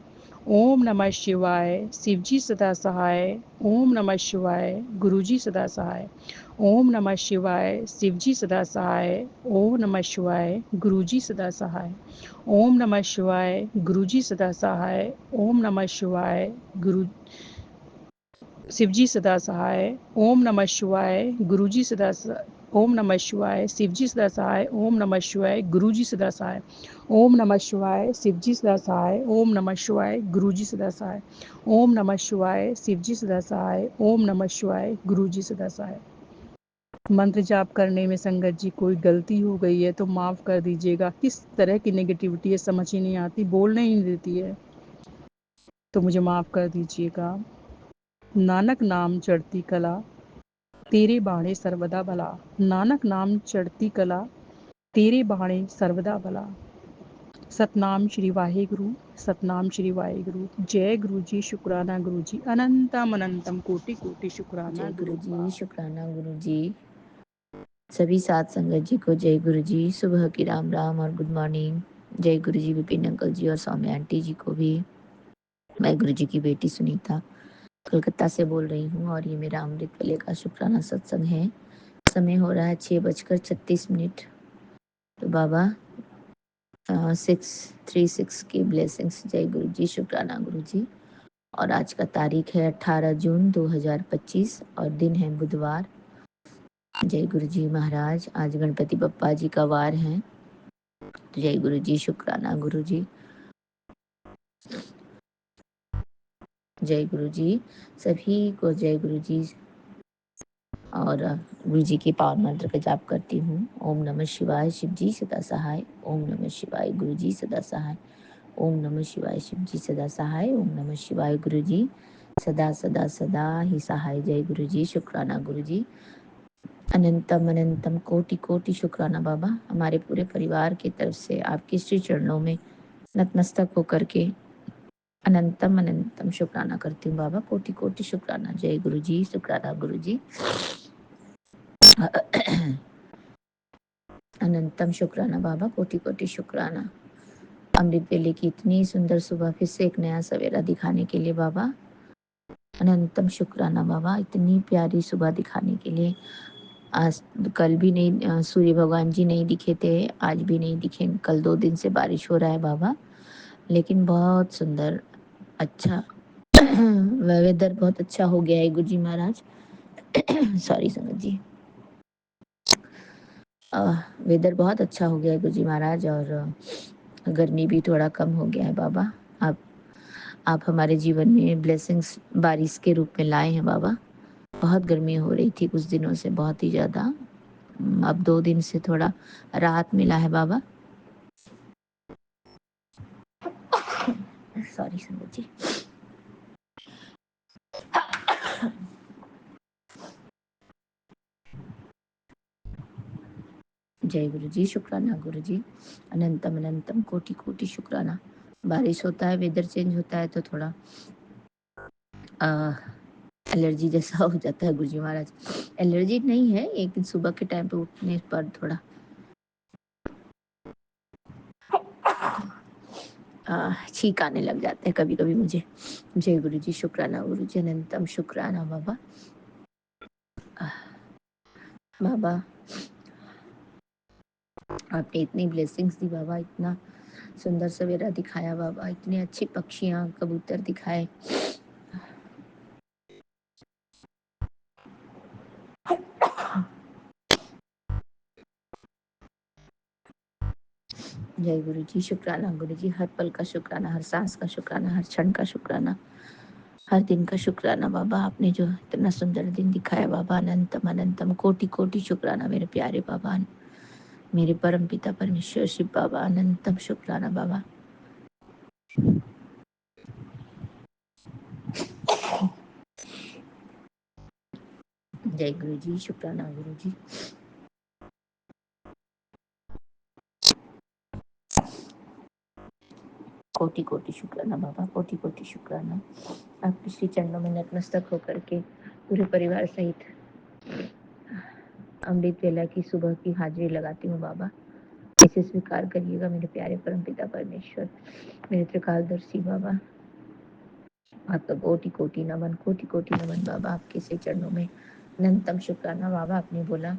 ओम नमः शिवाय, शिवजी सदा सहाय। ओम नमः शिवाय, गुरुजी सदा सहाय। ओम नमः शिवाय, शिवजी सदा सहाय। ओम नमः शिवाय, गुरुजी सदा सहाय। ओम नमः शिवाय, गुरुजी सदा सहाय। ओम नमः शिवाय, गुरु शिवजी सदा सहाय। ओम नमः शिवाय, गुरुजी सदा सहाय। ओम नमः शिवाय, शिवजी सदा सहाय। ओम नमः शिवाय, गुरुजी सदा सहाय। ओम नमः शिवाय, शिवजी सदा सहाय। ओम नमः शिवाय, गुरुजी सदा सहाय। ओम नमः शिवाय, शिवजी सदा सहाय। ओम नमः शिवाय, गुरुजी सदा सहाय। मंत्र जाप करने में संगत जी कोई गलती हो गई है तो माफ़ कर दीजिएगा। किस तरह की नेगेटिविटी है समझ ही नहीं आती, बोलने ही नहीं देती है, तो मुझे माफ़ कर दीजिएगा। नानक नाम चढ़ती कला, तेरे बाणे सर्वदा भला। नानक नाम चढ़ती कला, तेरे बाणे सर्वदा भला। सतनाम श्री वाहेगुरु, सतनाम श्री वाहेगुरु। जय गुरु जी, शुक्राना गुरु जी, अनंतम अनंतम कोटि कोटि शुक्राना जय गुरु। गुरु जी, शुक्राना गुरु जी। सभी सात संगत जी को जय गुरु जी, सुबह की राम राम और गुड मॉर्निंग। जय गुरु जी विपिन अंकल जी और सौम्या आंटी जी को भी। मैं गुरु जी की बेटी सुनीता कलकत्ता से बोल रही हूँ और ये मेरा अमृत वेले का शुक्राना सत्संग है। समय हो रहा है 6:36। तो बाबा 636 की ब्लेसिंग्स। जय गुरु जी, शुक्राना गुरु जी। और आज का तारीख है 18 जून 2025 और दिन है बुधवार। जय गुरु जी महाराज। आज गणपति बप्पा जी का वार है। तो जय गुरु जी, शुक्राना गुरु जी। जय गुरु जी सभी को, जय गुरु जी। और गुरु जी के पावन मंत्र का जाप करती हूँ। ओम नमः शिवाय, शिव जी सदा सहाय। ओम नमः शिवाय, गुरु जी सदा सहाय। ओम नमः शिवाय, शिव जी सदा सहाय। ओम नमः शिवाय, गुरु जी सदा सदा सदा ही सहाय। जय गुरु जी, शुक्राना गुरु जी। अनंतम अनंतम कोटि कोटि शुक्राना बाबा, हमारे पूरे परिवार की तरफ से आपके श्री चरणों में नतमस्तक होकर के अनंतम अनंतम शुक्राना करती हूँ बाबा। कोटि कोटि शुक्राना। जय गुरु जी, शुक्राना गुरु जी। अनंतम शुक्राना बाबा, कोटि कोटि शुक्राना। अमृत वेले की इतनी सुंदर सुबह फिर से एक नया सवेरा दिखाने के लिए बाबा अनंतम शुक्राना बाबा। इतनी प्यारी सुबह दिखाने के लिए। आज कल भी नहीं, सूर्य भगवान जी नहीं दिखे थे, आज भी नहीं दिखे। कल 2 दिन से बारिश हो रहा है बाबा, लेकिन बहुत सुंदर अच्छा वेदर बहुत अच्छा हो गया है गुरु जी महाराज। सॉरी संगत जी। वेदर बहुत अच्छा हो गया है गुरु जी महाराज, और गर्मी भी थोड़ा कम हो गया है बाबा। आप हमारे जीवन में ब्लेसिंग्स बारिश के रूप में लाए हैं बाबा। बहुत गर्मी हो रही थी कुछ दिनों से, बहुत ही ज़्यादा। अब 2 दिन से थोड़ा राहत मिला है बाबा। सॉरी संगत जी। जय गुरु जी, शुक्राना गुरु जी। अनंतम अनंतम कोटि कोटि शुक्राना। बारिश होता है, वेदर चेंज होता है तो थोड़ा एलर्जी जैसा हो जाता है गुरु जी महाराज। एलर्जी नहीं है, एक दिन सुबह के टाइम पे उठने पर थोड़ा छींक आने लग जाते हैं कभी कभी मुझे। जय गुरु जी, शुक्राना गुरु जी। अनंतम शुक्राना बाबा। बाबा आपने इतनी ब्लेसिंग्स दी बाबा, इतना सुंदर सवेरा दिखाया बाबा, इतनी अच्छी पक्षियां कबूतर दिखाए। जय गुरु जी, शुक्राना गुरु जी। हर पल का शुक्राना, हर सांस का शुक्राना, हर क्षण का शुक्राना, हर दिन का शुक्राना बाबा। आपने जो इतना सुंदर दिन दिखाया बाबा, अनंतम अनंतम कोटि कोटि शुक्राना मेरे प्यारे बाबा, मेरे परम पिता परमेश्वर शिव बाबा। अनंतम शुक्राना बाबा। जय गुरु जी, शुक्राना गुरु जी। कोटि कोटि शुक्राना बाबा, कोटि कोटि शुक्राना। आपके श्री चरणों में नतमस्तक होकर के पूरे परिवार सहित अमृत वेला की सुबह की हाजिरी लगाती हूँ बाबा। इसे स्वीकार करिएगा मेरे प्यारे परम पिता परमेश्वर, मेरे त्रिकालदर्शी बाबा। आपका कोटि कोटि नमन, कोटि कोटि नमन बाबा। आपके श्री चरणों में अनंतम शुक्राना बाबा। आपने बोला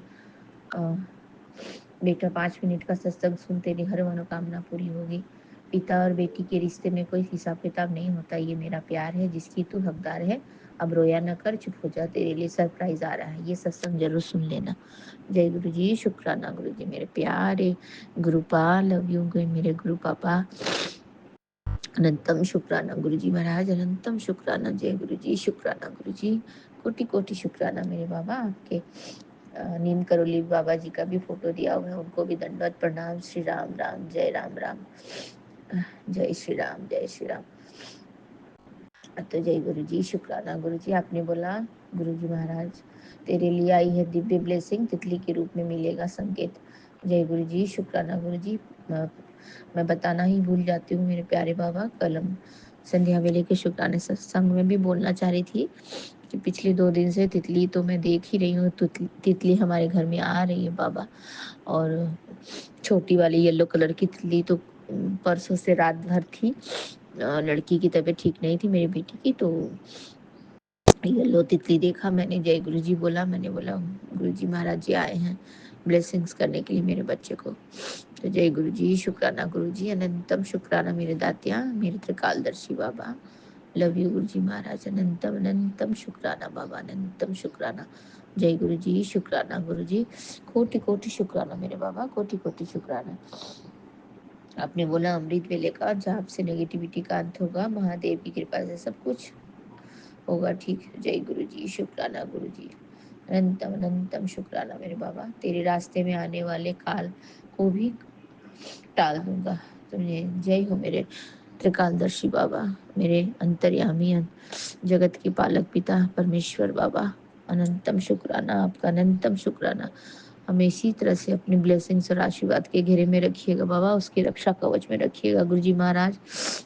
बेटा 5 मिनट का सत्संग सुन, तेरी हर मनोकामना पूरी होगी। पिता और बेटी के रिश्ते में कोई हिसाब किताब नहीं होता, ये मेरा प्यार है जिसकी तू हकदार है। अब रोया न कर, चुप हो जा, तेरे लिए सरप्राइज आ रहा है, ये सत्संग जरूर सुन लेना। जय गुरु जी, शुक्राना गुरु जी। मेरे प्यारे गुरुपाल, लव यू मेरे गुरु पापा। अनंतम शुक्राना गुरु जी महाराज, अनंतम शुक्राना। जय गुरु जी, शुक्राना गुरु जी। कोटि कोटि शुक्राना मेरे बाबा। आपके नीम करोली बाबा जी का भी फोटो दिया हुआ है, उनको भी दंडवत प्रणाम। श्री राम राम, जय राम राम, जय श्री राम, जय श्री राम। तो जय गुरु जी, शुक्राना गुरु जी। आपने बोला गुरु जी महाराज, तेरे लिए आई है दिव्य ब्लेसिंग, तितली के रूप में मिलेगा संकेत। जय गुरु जी, शुक्राना गुरु जी। मैं बताना ही भूल जाती हूँ मेरे प्यारे बाबा, कल हम संध्या वेले के शुक्राने सत्संग में भी बोलना चाह रही थी कि पिछले 2 दिन से तितली तो मैं देख ही रही हूँ, तितली हमारे घर में आ रही है बाबा। और छोटी वाली येलो कलर की तितली तो परसों से रात भर थी। लड़की की तबीयत ठीक नहीं थी मेरी बेटी की, तो येलो तितली देखा मैंने। जय गुरु जी बोला, मैंने बोला गुरु जी महाराज जी आए हैं, ब्लेसिंग्स करने के लिए मेरे बच्चे को। तो जय गुरु जी, शुक्राना गुरु जी, अनंतम शुक्राना मेरे दातिया, मेरे त्रिकालदर्शी बाबा। लव यू गुरु जी महाराज, अनंतम अनंतम शुक्राना बाबा, अनंतम शुक्राना। जय गुरु जी, शुक्राना गुरु जी, कोटि कोटि शुक्राना मेरे बाबा, कोटि कोटि शुक्राना। आपने बोला अमृत वेले का जाप से नेगेटिविटी का अंत होगा, महादेव की कृपा से सब कुछ होगा ठीक। जय गुरु जी, शुक्राना गुरु जी, अनंतम अनंतम शुक्राना मेरे बाबा। तेरे रास्ते में आने वाले काल को भी टाल दूंगा। तुमने जय हो मेरे त्रिकालदर्शी बाबा, मेरे अंतर्यामी जगत के पालक पिता परमेश्वर बाबा। अनंतम शुक्राना आपका, अनंतम शुक्राना। हमें इसी तरह से अपनी ब्लेसिंग्स और आशीर्वाद के घेरे में रखिएगा बाबा, उसकी रक्षा कवच में रखिएगा गुरुजी महाराज,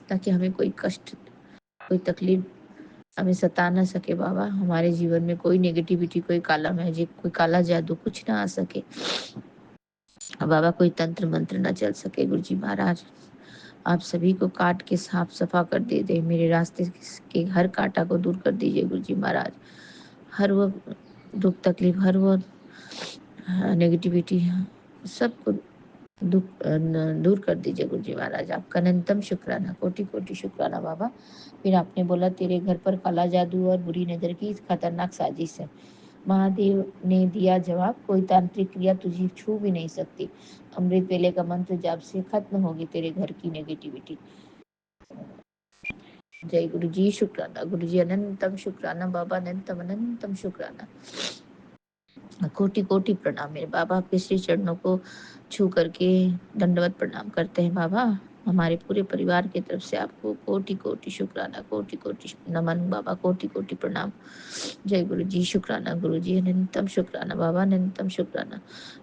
ताकि हमें कोई कष्ट, कोई तकलीफ हमें सता ना सके बाबा। हमारे जीवन में कोई नेगेटिविटी, कोई काला मैजिक, कोई काला जादू कुछ ना आ सके बाबा, कोई तंत्र मंत्र ना चल सके गुरुजी महाराज। आप सभी को काट के साफ सफा कर दे मेरे रास्ते के हर कांटा को दूर कर दीजिए गुरुजी महाराज। हर वो दुख तकलीफ, हर वो नेगेटिविटी सबको दूर कर दीजिए गुरुजी महाराज। आपका अनंतम शुक्राना, कोटि कोटि शुक्राना बाबा। फिर आपने बोला तेरे घर पर काला जादू और बुरी नजर की खतरनाक साजिश है। महादेव ने दिया जवाब, कोई तांत्रिक क्रिया तुझे छू भी नहीं सकती। अमृत वेले का मंत्र जाप से खत्म होगी तेरे घर की नेगेटिविटी। जय गुरु जी, शुक्राना गुरु जी, अनंतम शुक्राना बाबा, अनंतम अनंतम शुक्राना। कोटि कोटि प्रणाम मेरे बाबा, आपके श्री चरणों को छू करके दंडवत प्रणाम करते हैं बाबा। हमारे पूरे परिवार की तरफ से आपको कोटि कोटि शुक्राना, कोटि कोटि नमन बाबा, कोटि कोटि प्रणाम। जय गुरु जी, शुक्राना गुरु जी, अनंतम शुक्राना बाबा, अनंतम शुक्राना।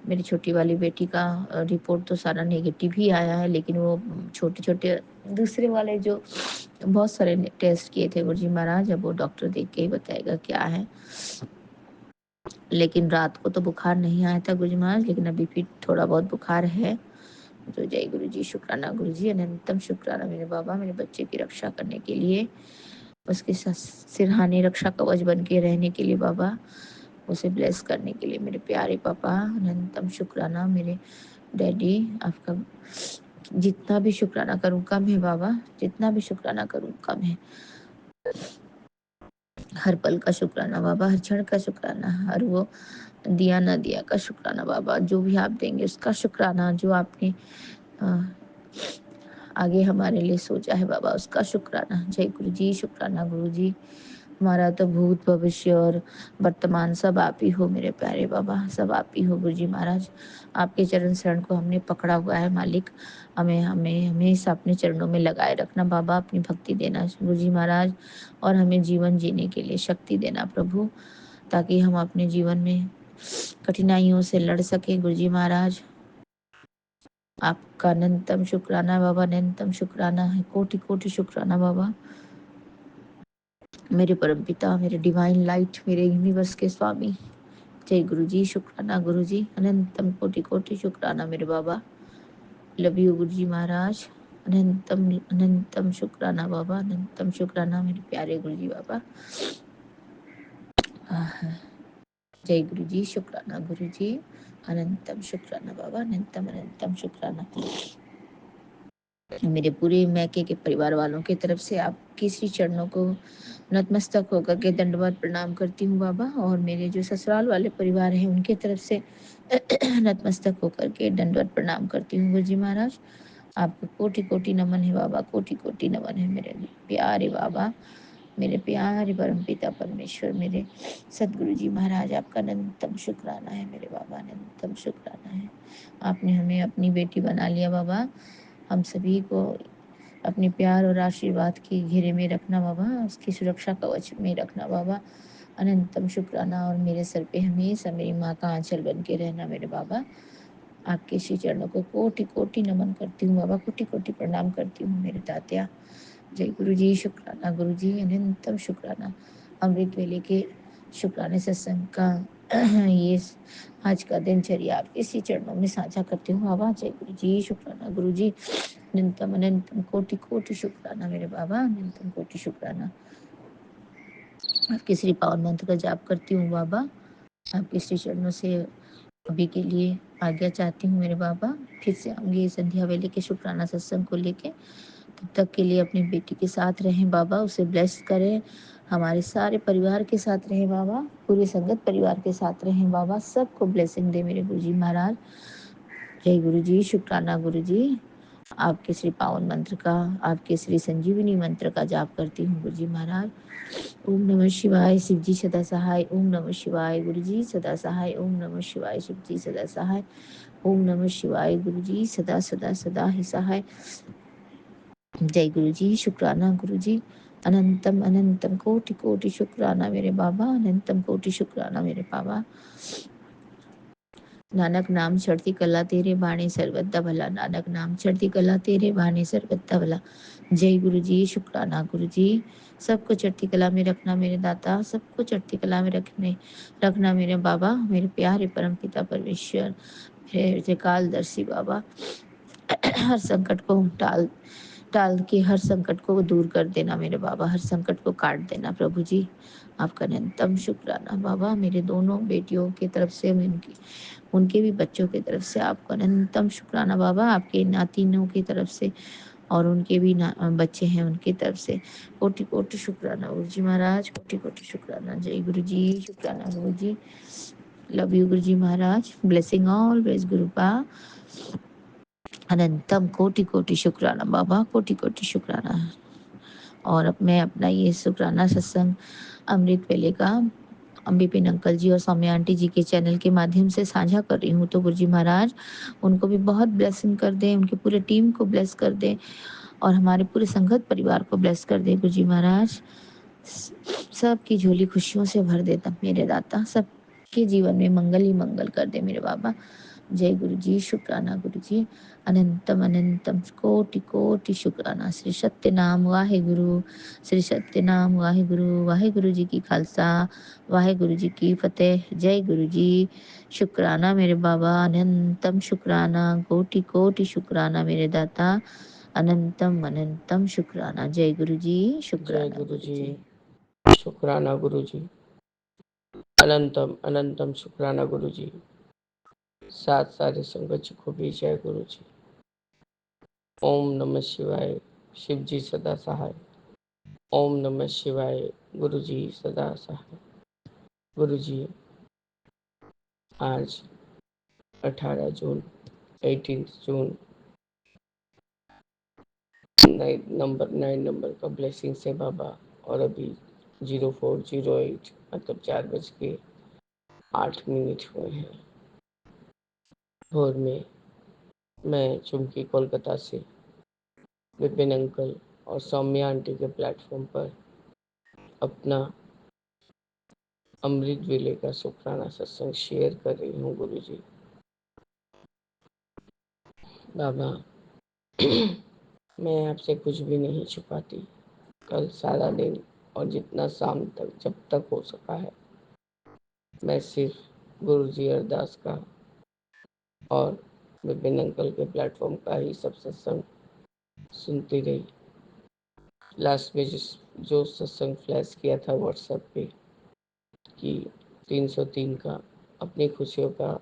मेरी छोटी वाली बेटी का रिपोर्ट तो सारा नेगेटिव ही आया है, लेकिन वो छोटे छोटे दूसरे वाले जो बहुत सारे टेस्ट किए थे गुरु जी महाराज, अब वो डॉक्टर देख के ही बताएगा क्या है। लेकिन रात को तो बुखार नहीं आया था गुरुजी महाराज, लेकिन अभी फिर थोड़ा बहुत बुखार है। तो जय गुरु जी, शुक्राना गुरु जी, अनंतम शुक्राना मेरे बाबा, मेरे बच्चे की रक्षा करने के लिए, उसके सिरहाने रक्षा कवच बन के रहने के लिए बाबा, उसे ब्लेस करने के लिए मेरे प्यारे पापा। अनंतम शुक्राना मेरे डैडी, आपका जितना भी शुक्राना करूँ कम है बाबा, जितना भी शुक्राना करूँ कम है। हर पल का शुक्राना बाबा, हर क्षण का शुक्राना, हर वो दिया ना दिया का शुक्राना बाबा, जो भी आप देंगे उसका शुक्राना, जो आपने आगे हमारे लिए सोचा है बाबा उसका शुक्राना। जय गुरु जी, शुक्राना गुरु जी। हमारा तो भूत भविष्य और वर्तमान सब आप ही हो मेरे प्यारे बाबा, सब आप ही हो गुरु जी महाराज। आपके चरण शरण को हमने पकड़ा हुआ है मालिक, हमें हमें हमेशा अपने चरणों में लगाए रखना बाबा, अपनी भक्ति देना गुरु जी महाराज, और हमें जीवन जीने के लिए शक्ति देना प्रभु, ताकि हम अपने जीवन में कठिनाइयों से लड़ सके गुरु जी महाराज। आपका अनंतम शुक्राना बाबा, अनंतम शुक्राना है, कोटि कोटि शुक्राना बाबा। मेरे परम पिता, मेरे डिवाइन लाइट, मेरे यूनिवर्स के स्वामी, जय गुरु जी, शुक्राना गुरु जी, अनंतम कोटि कोटि शुक्राना मेरे बाबा। लव यू गुरु जी महाराज, अनंतम अनंतम शुक्राना बाबा, अनंतम शुक्राना मेरे प्यारे गुरु जी बाबा। जय गुरु जी, शुक्राना गुरु जी, अनंतम शुक्राना बाबा, अनंतम अनंतम शुक्राना। मेरे पूरे मैके के परिवार वालों की तरफ से आपके श्री चरणों को नतमस्तक होकर के दंडवत प्रणाम करती हूँ बाबा, और मेरे जो ससुराल वाले परिवार हैं उनके तरफ से नतमस्तक होकर के दंडवत प्रणाम करती हूँ गुरु जी महाराज। आपको कोटि कोटि नमन है बाबा, कोटि कोटि नमन है मेरे प्यारे बाबा, मेरे प्यारे परम पिता परमेश्वर, मेरे सदगुरु जी महाराज। आपका अनंतम शुक्राना है मेरे बाबा, अनंतम शुक्राना है। आपने हमें अपनी बेटी बना लिया बाबा, हम सभी को अपने प्यार और आशीर्वाद के घेरे में रखना बाबा, उसकी सुरक्षा कवच में रखना बाबा, अनंतम शुक्राना। और मेरे सर पे हमेशा मेरी माँ का आंचल बन के रहना मेरे बाबा। आपके श्री चरणों को कोटि कोटि नमन करती हूँ बाबा, कोटि कोटि प्रणाम करती हूँ मेरे तात्या। जय गुरु जी, शुक्राना गुरु जी, अनंतम शुक्राना। अमृत वेले के शुक्राने सत्संग का ये आज का दिनचर्या आपके इसी चरणों में साझा करती हूँ बाबा। जय गुरु जी, शुक्राना गुरु जी, अनंतम अनंतम कोटि कोटि शुक्राना मेरे बाबा, अनंतम कोटि शुक्राना। आपके श्री पावन मंत्र का जाप करती हूँ बाबा, आपके श्री चरणों से अभी के लिए आज्ञा चाहती हूँ मेरे बाबा, फिर से आऊँगी संध्या वेले के शुक्राना सत्संग को लेके। तब तक के लिए अपनी बेटी के साथ रहें बाबा, उसे ब्लेस करें, हमारे सारे परिवार के साथ रहें बाबा, पूरे संगत परिवार के साथ रहें बाबा, सबको ब्लेसिंग दे मेरे गुरुजी महाराज। जय गुरुजी, शुक्राना गुरुजी। आपके श्री पावन मंत्र का, आपके श्री संजीवनी मंत्र का जाप करती हूँ गुरुजी महाराज। ओम नमः शिवाय, शिवजी सदा सहाय। ओम नमः शिवाय, गुरुजी सदा सहाय। ओम नमः शिवाय, शिवजी सदा सहाय। ओम नमः शिवाय, गुरुजी सदा सदा सदा ही सहाय। जय गुरुजी, शुक्राना गुरुजी। अनंतम अनंतम कोटि कोटि शुक्राना मेरे बाबा, अनंतम कोटि शुक्राना मेरे बाबा। नानक नाम चढ़ती कला तेरे बाणी सर्वदा भला, नानक नाम चढ़ती कला तेरे बाणी सर्वदा भला। जय गुरु जी, शुक्राना गुरु जी। सबको चढ़ती कला में रखना मेरे दाता, सबको चढ़ती कला में रखना मेरे बाबा, मेरे प्यारे परम पिता परमेश्वर, मेरे त्रिकालदर्शी बाबा। हर संकट को टाल टाल के हर संकट को दूर कर देना मेरे बाबा, हर संकट को काट देना प्रभु जी। आपका अनंतम शुक्राना बाबा, मेरे दोनों बेटियों की तरफ से, उनके भी बच्चों की तरफ से आपको अनंतम शुक्राना बाबा, आपके नातिनों की तरफ से और उनके भी बच्चे हैं उनकी तरफ से कोटि कोटि शुक्राना गुरु जी महाराज, कोटि कोटि शुक्राना। जय गुरु जी, शुक्राना गुरु जी। Love you Guru ji Maharaj, blessing always गुरुपा। अनंतम कोटि कोटि शुक्राना बाबा, कोटि कोटि शुक्राना। और अब मैं अपना ये शुक्राना सत्संग अमृत वेले का बिपिन अंकल जी और सौम्या आंटी जी के चैनल के माध्यम से साझा कर रही हूँ। तो गुरुजी महाराज उनको भी बहुत ब्लेसिंग कर दें, उनके पूरे टीम को ब्लेस कर दें और हमारे पूरे संगत परिवार को ब्लेस कर दें गुरुजी महाराज। सबकी झोली खुशियों से भर देता मेरे दाता, सबके जीवन में मंगल ही मंगल कर दे मेरे बाबा। जय गुरु जी, शुक्राना गुरु जी। अनंतम अनंतम कोटि कोटि शुक्राना। श्री सत्य नाम वाहे गुरु, श्री सत्य नाम वाहे गुरु। वाहे गुरु जी की खालसा, वाहे गुरु जी की फतेह। जय गुरु जी, शुक्राना मेरे बाबा, अनंतम शुक्राना, कोटि कोटि शुक्राना मेरे दाता, अनंतम अनंतम शुक्राना। जय गुरु जी, जय शुक्राना गुरु गुरु जी, जी। शुक्राना गुरु जी। अनंतम अनंतम शुक्राना गुरु जी। सात सारे संगत जी को भी जय गुरु जी। ओम नमः शिवाय, शिव जी सदा सहाय। ओम नमः शिवाय, गुरु जी सदा सहाय। गुरु जी, आज 18 जून, 18 जून, 9 नंबर का ब्लेसिंग से बाबा, और अभी 0408 मतलब 4:08 हुए हैं भोर में। मैं चुमकी कोलकाता से विपिन अंकल और सौम्या आंटी के प्लेटफॉर्म पर अपना अमृत वेले का शुक्राना सत्संग शेयर कर रही हूँ गुरु जी। बाबा, मैं आपसे कुछ भी नहीं छुपाती। कल सारा दिन और जितना शाम तक जब तक हो सका है, मैं सिर्फ गुरु जी अरदास का और विपिन अंकल के प्लेटफॉर्म का ही सब सत्संग सुनती रही। लास्ट में जो सत्संग फ्लैश किया था व्हाट्सएप पे कि 303 का अपनी खुशियों का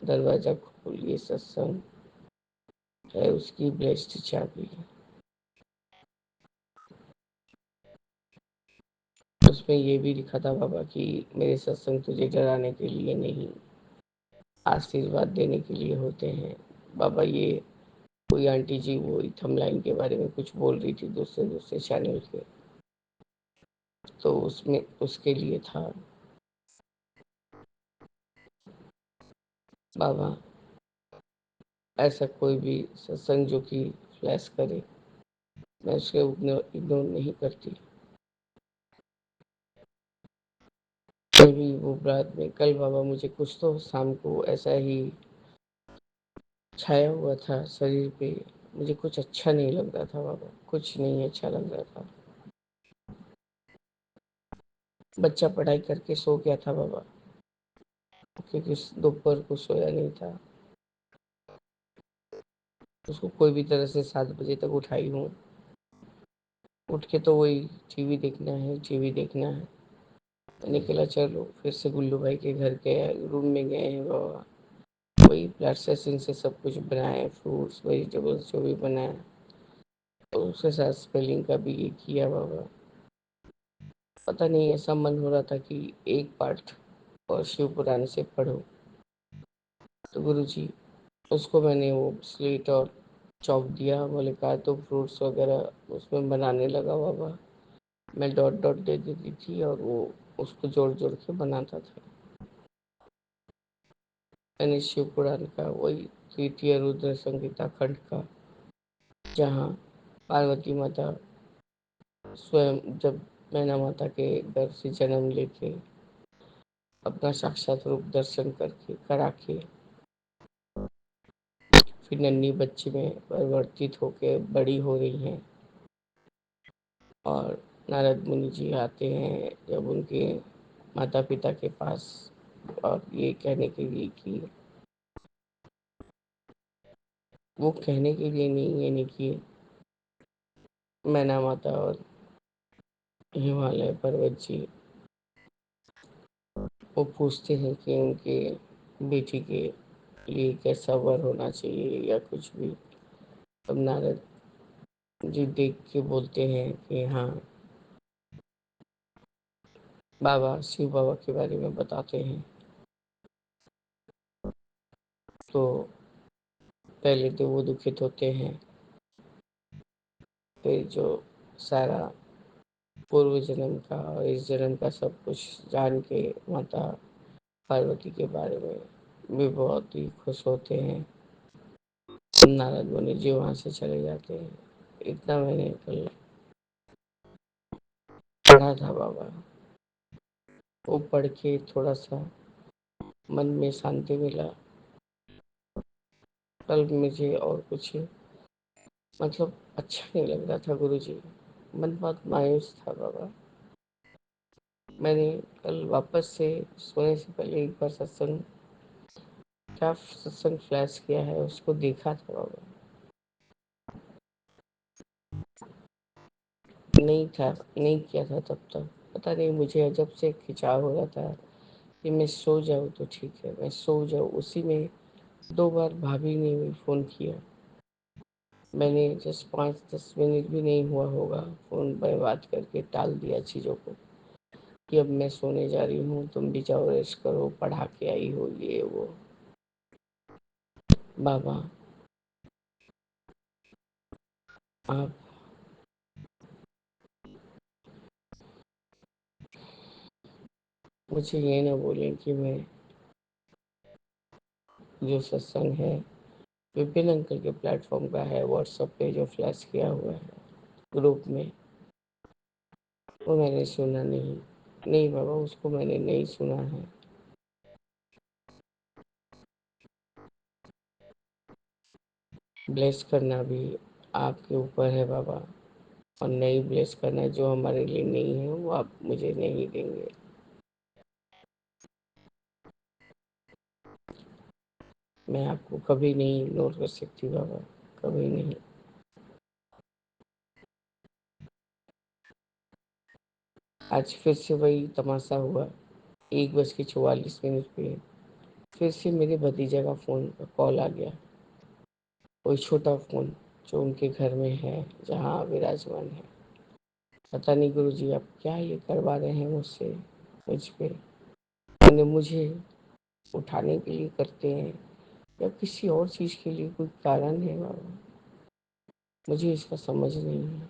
दरवाजा खोलिए सत्संग है उसकी ब्लेस्ड चाबी। उसमें ये भी लिखा था बाबा कि मेरे सत्संग तुझे डराने के लिए नहीं, आशीर्वाद देने के लिए होते हैं। बाबा, ये कोई आंटी जी वो थमलाइन के बारे में कुछ बोल रही थी दूसरे दूसरे चैनल के, तो उसमें उसके लिए था। बाबा, ऐसा कोई भी सत्संग जो कि फ्लैश करे, मैं उसके इग्नोर नहीं करती। कभी वो रात में, कल बाबा मुझे कुछ तो शाम को ऐसा ही छाया हुआ था शरीर पे, मुझे कुछ अच्छा नहीं लग रहा था बाबा, कुछ नहीं अच्छा लग रहा था। बच्चा पढ़ाई करके सो गया था बाबा, क्योंकि दोपहर को सोया नहीं था। उसको कोई भी तरह से 7 बजे तक उठाई हूँ, उठ के तो वही टीवी देखना है, टीवी देखना है। मैंने कहा चलो फिर से गुल्लू भाई के घर के रूम में गए हैं बाबा, वही प्रोसेसिंग से सब कुछ बनाए, फ्रूट्स वेजिटेबल्स जो भी बनाए, और उसके साथ स्पेलिंग का भी ये किया बाबा। पता नहीं ऐसा मन हो रहा था कि एक पाठ और शिव पुराण से पढ़ो। तो गुरुजी उसको मैंने वो स्लेट और चौक दिया, बोले कहा तो फ्रूट्स वगैरह उसमें बनाने लगा बाबा। मैं डॉट डॉट दे देती थी और वो उसको जोड़ जोड़ के बनाता था। मैंने शिव पुराण का वही तृतीय रुद्र संगीता खंड का, जहाँ पार्वती माता स्वयं जब मैना माता के घर से जन्म लेके अपना साक्षात रूप दर्शन करके करा के फिर नन्ही बच्ची में परिवर्तित होकर बड़ी हो रही हैं, और नारद मुनि जी आते हैं जब उनके माता पिता के पास, और ये कहने के लिए कि वो कहने के लिए नहीं, यानी कि मैना माता और हिमालय पर्वत जी वो पूछते हैं कि उनके बेटी के लिए कैसा वर होना चाहिए या कुछ भी। तब नारद जी देख के बोलते हैं कि हाँ, बाबा शिव बाबा के बारे में बताते हैं। तो पहले तो वो दुखित होते हैं, फिर जो सारा पूर्व जन्म का और इस जन्म का सब कुछ जान के माता पार्वती के बारे में भी बहुत ही खुश होते हैं। नारद मुनि जी वहाँ से चले जाते हैं। इतना मैंने कल पढ़ा था बाबा, वो पढ़ के थोड़ा सा मन में शांति मिला। कल मुझे और कुछ मतलब अच्छा नहीं लग रहा था गुरुजी, मन बहुत मायूस था बाबा। मैंने कल वापस से सोने से पहले एक बार सत्संग, क्या सत्संग फ्लैश किया है उसको देखा था बाबा। नहीं था, नहीं किया था तब तक। पता नहीं मुझे अजब से खिंचाव हो रहा था कि मैं सो जाऊँ तो ठीक है, मैं सो जाऊँ। उसी में 2 बार भाभी ने भी फ़ोन किया। मैंने जस्ट 5-10 मिनट भी नहीं हुआ होगा फ़ोन पर बात करके टाल दिया चीज़ों को कि अब मैं सोने जा रही हूँ, तुम भी जाओ रेस्ट करो, पढ़ा के आई हो ये वो। बाबा आप मुझे ये ना बोलें कि मैं जो सत्संग है विपिन अंकल के प्लेटफॉर्म का है, व्हाट्सएप पे जो फ्लैश किया हुआ है ग्रुप में, वो मैंने सुना नहीं। नहीं बाबा, उसको मैंने नहीं सुना है। ब्लेस करना भी आपके ऊपर है बाबा, और नहीं ब्लेस करना, जो हमारे लिए नहीं है वो आप मुझे नहीं देंगे। मैं आपको कभी नहीं इग्नोर कर सकती बाबा, कभी नहीं। आज फिर से वही तमाशा हुआ। 1:44 पे फिर से मेरे भतीजे का फ़ोन का कॉल आ गया, कोई छोटा फ़ोन जो उनके घर में है, जहाँ विराजमान है। पता नहीं गुरुजी आप क्या ये करवा रहे हैं मुझसे, मुझ पे। मैंने मुझे उठाने के लिए करते हैं या किसी और चीज़ के लिए कोई कारण है बाबा, मुझे इसका समझ नहीं है।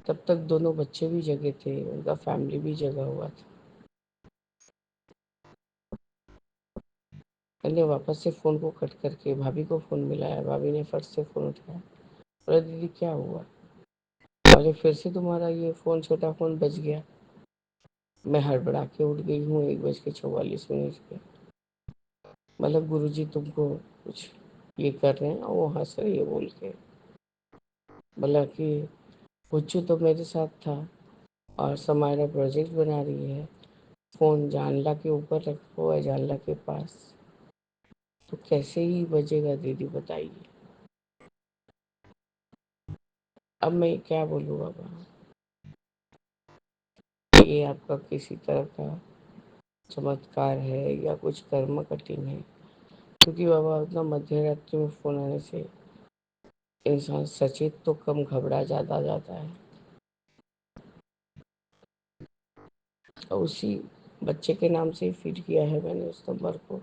तब तक दोनों बच्चे भी जगे थे, उनका फैमिली भी जगा हुआ था। मैंने वापस से फ़ोन को कट करके भाभी को फ़ोन मिलाया। भाभी ने फट से फ़ोन उठाया, बोला दीदी क्या हुआ? बोले फिर से तुम्हारा ये फ़ोन, छोटा फ़ोन बज गया। मैं हड़बड़ा के उठ गई हूँ 1:44 पे। मतलब गुरुजी तुमको कुछ ये कर रहे हैं, और वो हंस रही है बोल के। बोला कि पुच्चू तो मेरे साथ था और समायरा प्रोजेक्ट बना रही है, फ़ोन जानला के ऊपर रखा हुआ है, जानला के पास, तो कैसे ही बजेगा दीदी बताइए। अब मैं क्या बोलूँ बाबा, ये आपका किसी तरह का चमत्कार है या कुछ कर्म कठिन है, क्योंकि बाबा उतना मध्य रात्रि में फ़ोन आने से इंसान सचेत तो कम घबरा ज़्यादा जाता है। और उसी बच्चे के नाम से ही फीड किया है मैंने उस नंबर को।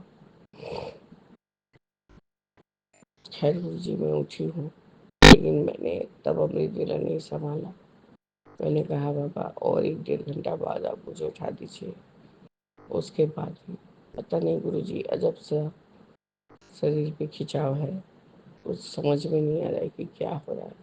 खैर गुरुजी मैं उठी हूँ, लेकिन मैंने तब अपनी दिल नहीं संभाला। मैंने कहा बाबा और 1-1.5 घंटा बाद आप मुझे उठा दीजिए। उसके बाद ही पता नहीं गुरुजी अजब सा शरीर पे खिंचाव है, कुछ समझ में नहीं आ रहा है कि क्या हो रहा है।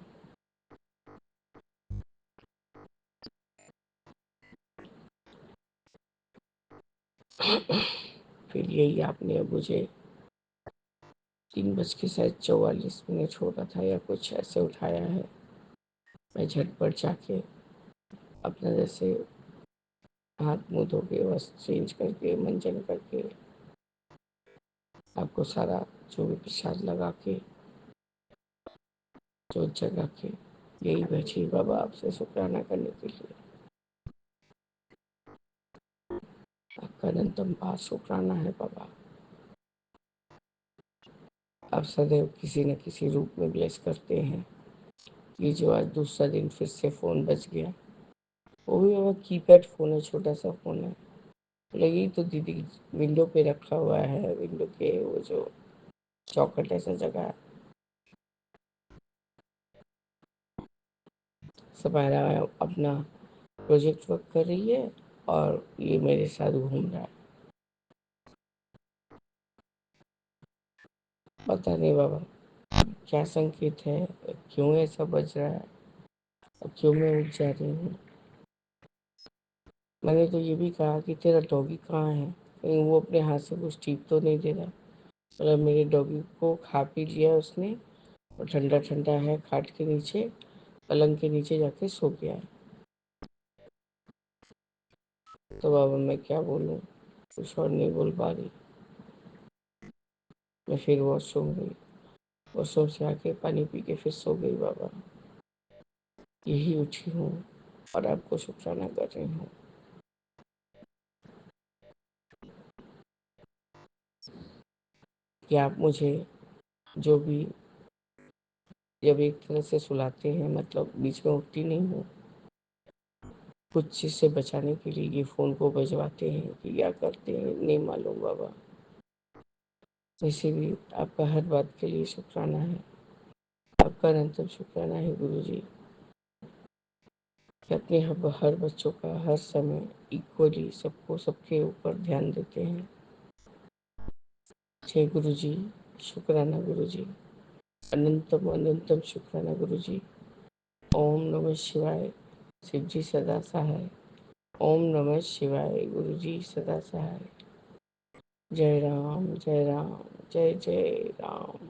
फिर यही आपने अब मुझे 3:44 छोड़ा था या कुछ ऐसे उठाया है। मैं झटपट जाके अपना जैसे हाथ मुँह धो के वस्त्र चेंज करके मंजन करके आपको सारा जो भी प्रसाद लगा के जोत जगा के यही बैठी बाबा आपसे शुक्राना करने के लिए। आपका अनंतम पार शुक्राना है बाबा। आप सदैव किसी न किसी रूप में ब्लेस करते हैं। ये जो आज दूसरा दिन फिर से फ़ोन बज गया, वो भी बाबा कीपैड फ़ोन है, छोटा सा फ़ोन है। लगी तो दीदी विंडो पे रखा हुआ है, विंडो के वो जो चौखट ऐसा जगह है। समायरा अपना प्रोजेक्ट वर्क कर रही है और ये मेरे साथ घूम रहा है। पता नहीं बाबा क्या संकेत है, क्यों ऐसा बज रहा है और क्यों मैं उठ जा रही हूँ। मैंने तो ये भी कहा कि तेरा डॉगी कहाँ है, कहीं वो अपने हाथ से कुछ ठीक तो नहीं दे रहा। मतलब मेरे डॉगी को खा पी लिया उसने और ठंडा ठंडा है, खाट के नीचे पलंग के नीचे जाके सो गया है। तो बाबा मैं क्या बोलूँ, कुछ और नहीं बोल पा रही। मैं फिर वॉशरूम गई, वॉशरूम से आके पानी पी के फिर सो गई बाबा। यही उठी हूँ और आपको शुक्राना कर रही हूँ कि आप मुझे जो भी जब एक तरह से सुलाते हैं, मतलब बीच में उठती नहीं हूँ, कुछ चीज़ से बचाने के लिए ये फ़ोन को बजवाते हैं कि क्या करते हैं नहीं मालूम बाबा। वैसे भी आपका हर बात के लिए शुक्राना है। आपका अनंतम शुक्राना है गुरुजी कि अपने हर बच्चों का हर समय इक्वली सबको सबके ऊपर ध्यान देते हैं। जय गुरुजी, शुक्राना गुरुजी, अनंतम अनंतम शुक्राना गुरुजी। ओम नमः शिवाय, शिव जी सदा सहाय। ओम नमः शिवाय, गुरुजी सदा सहाय। जय राम जय राम, जय जय राम।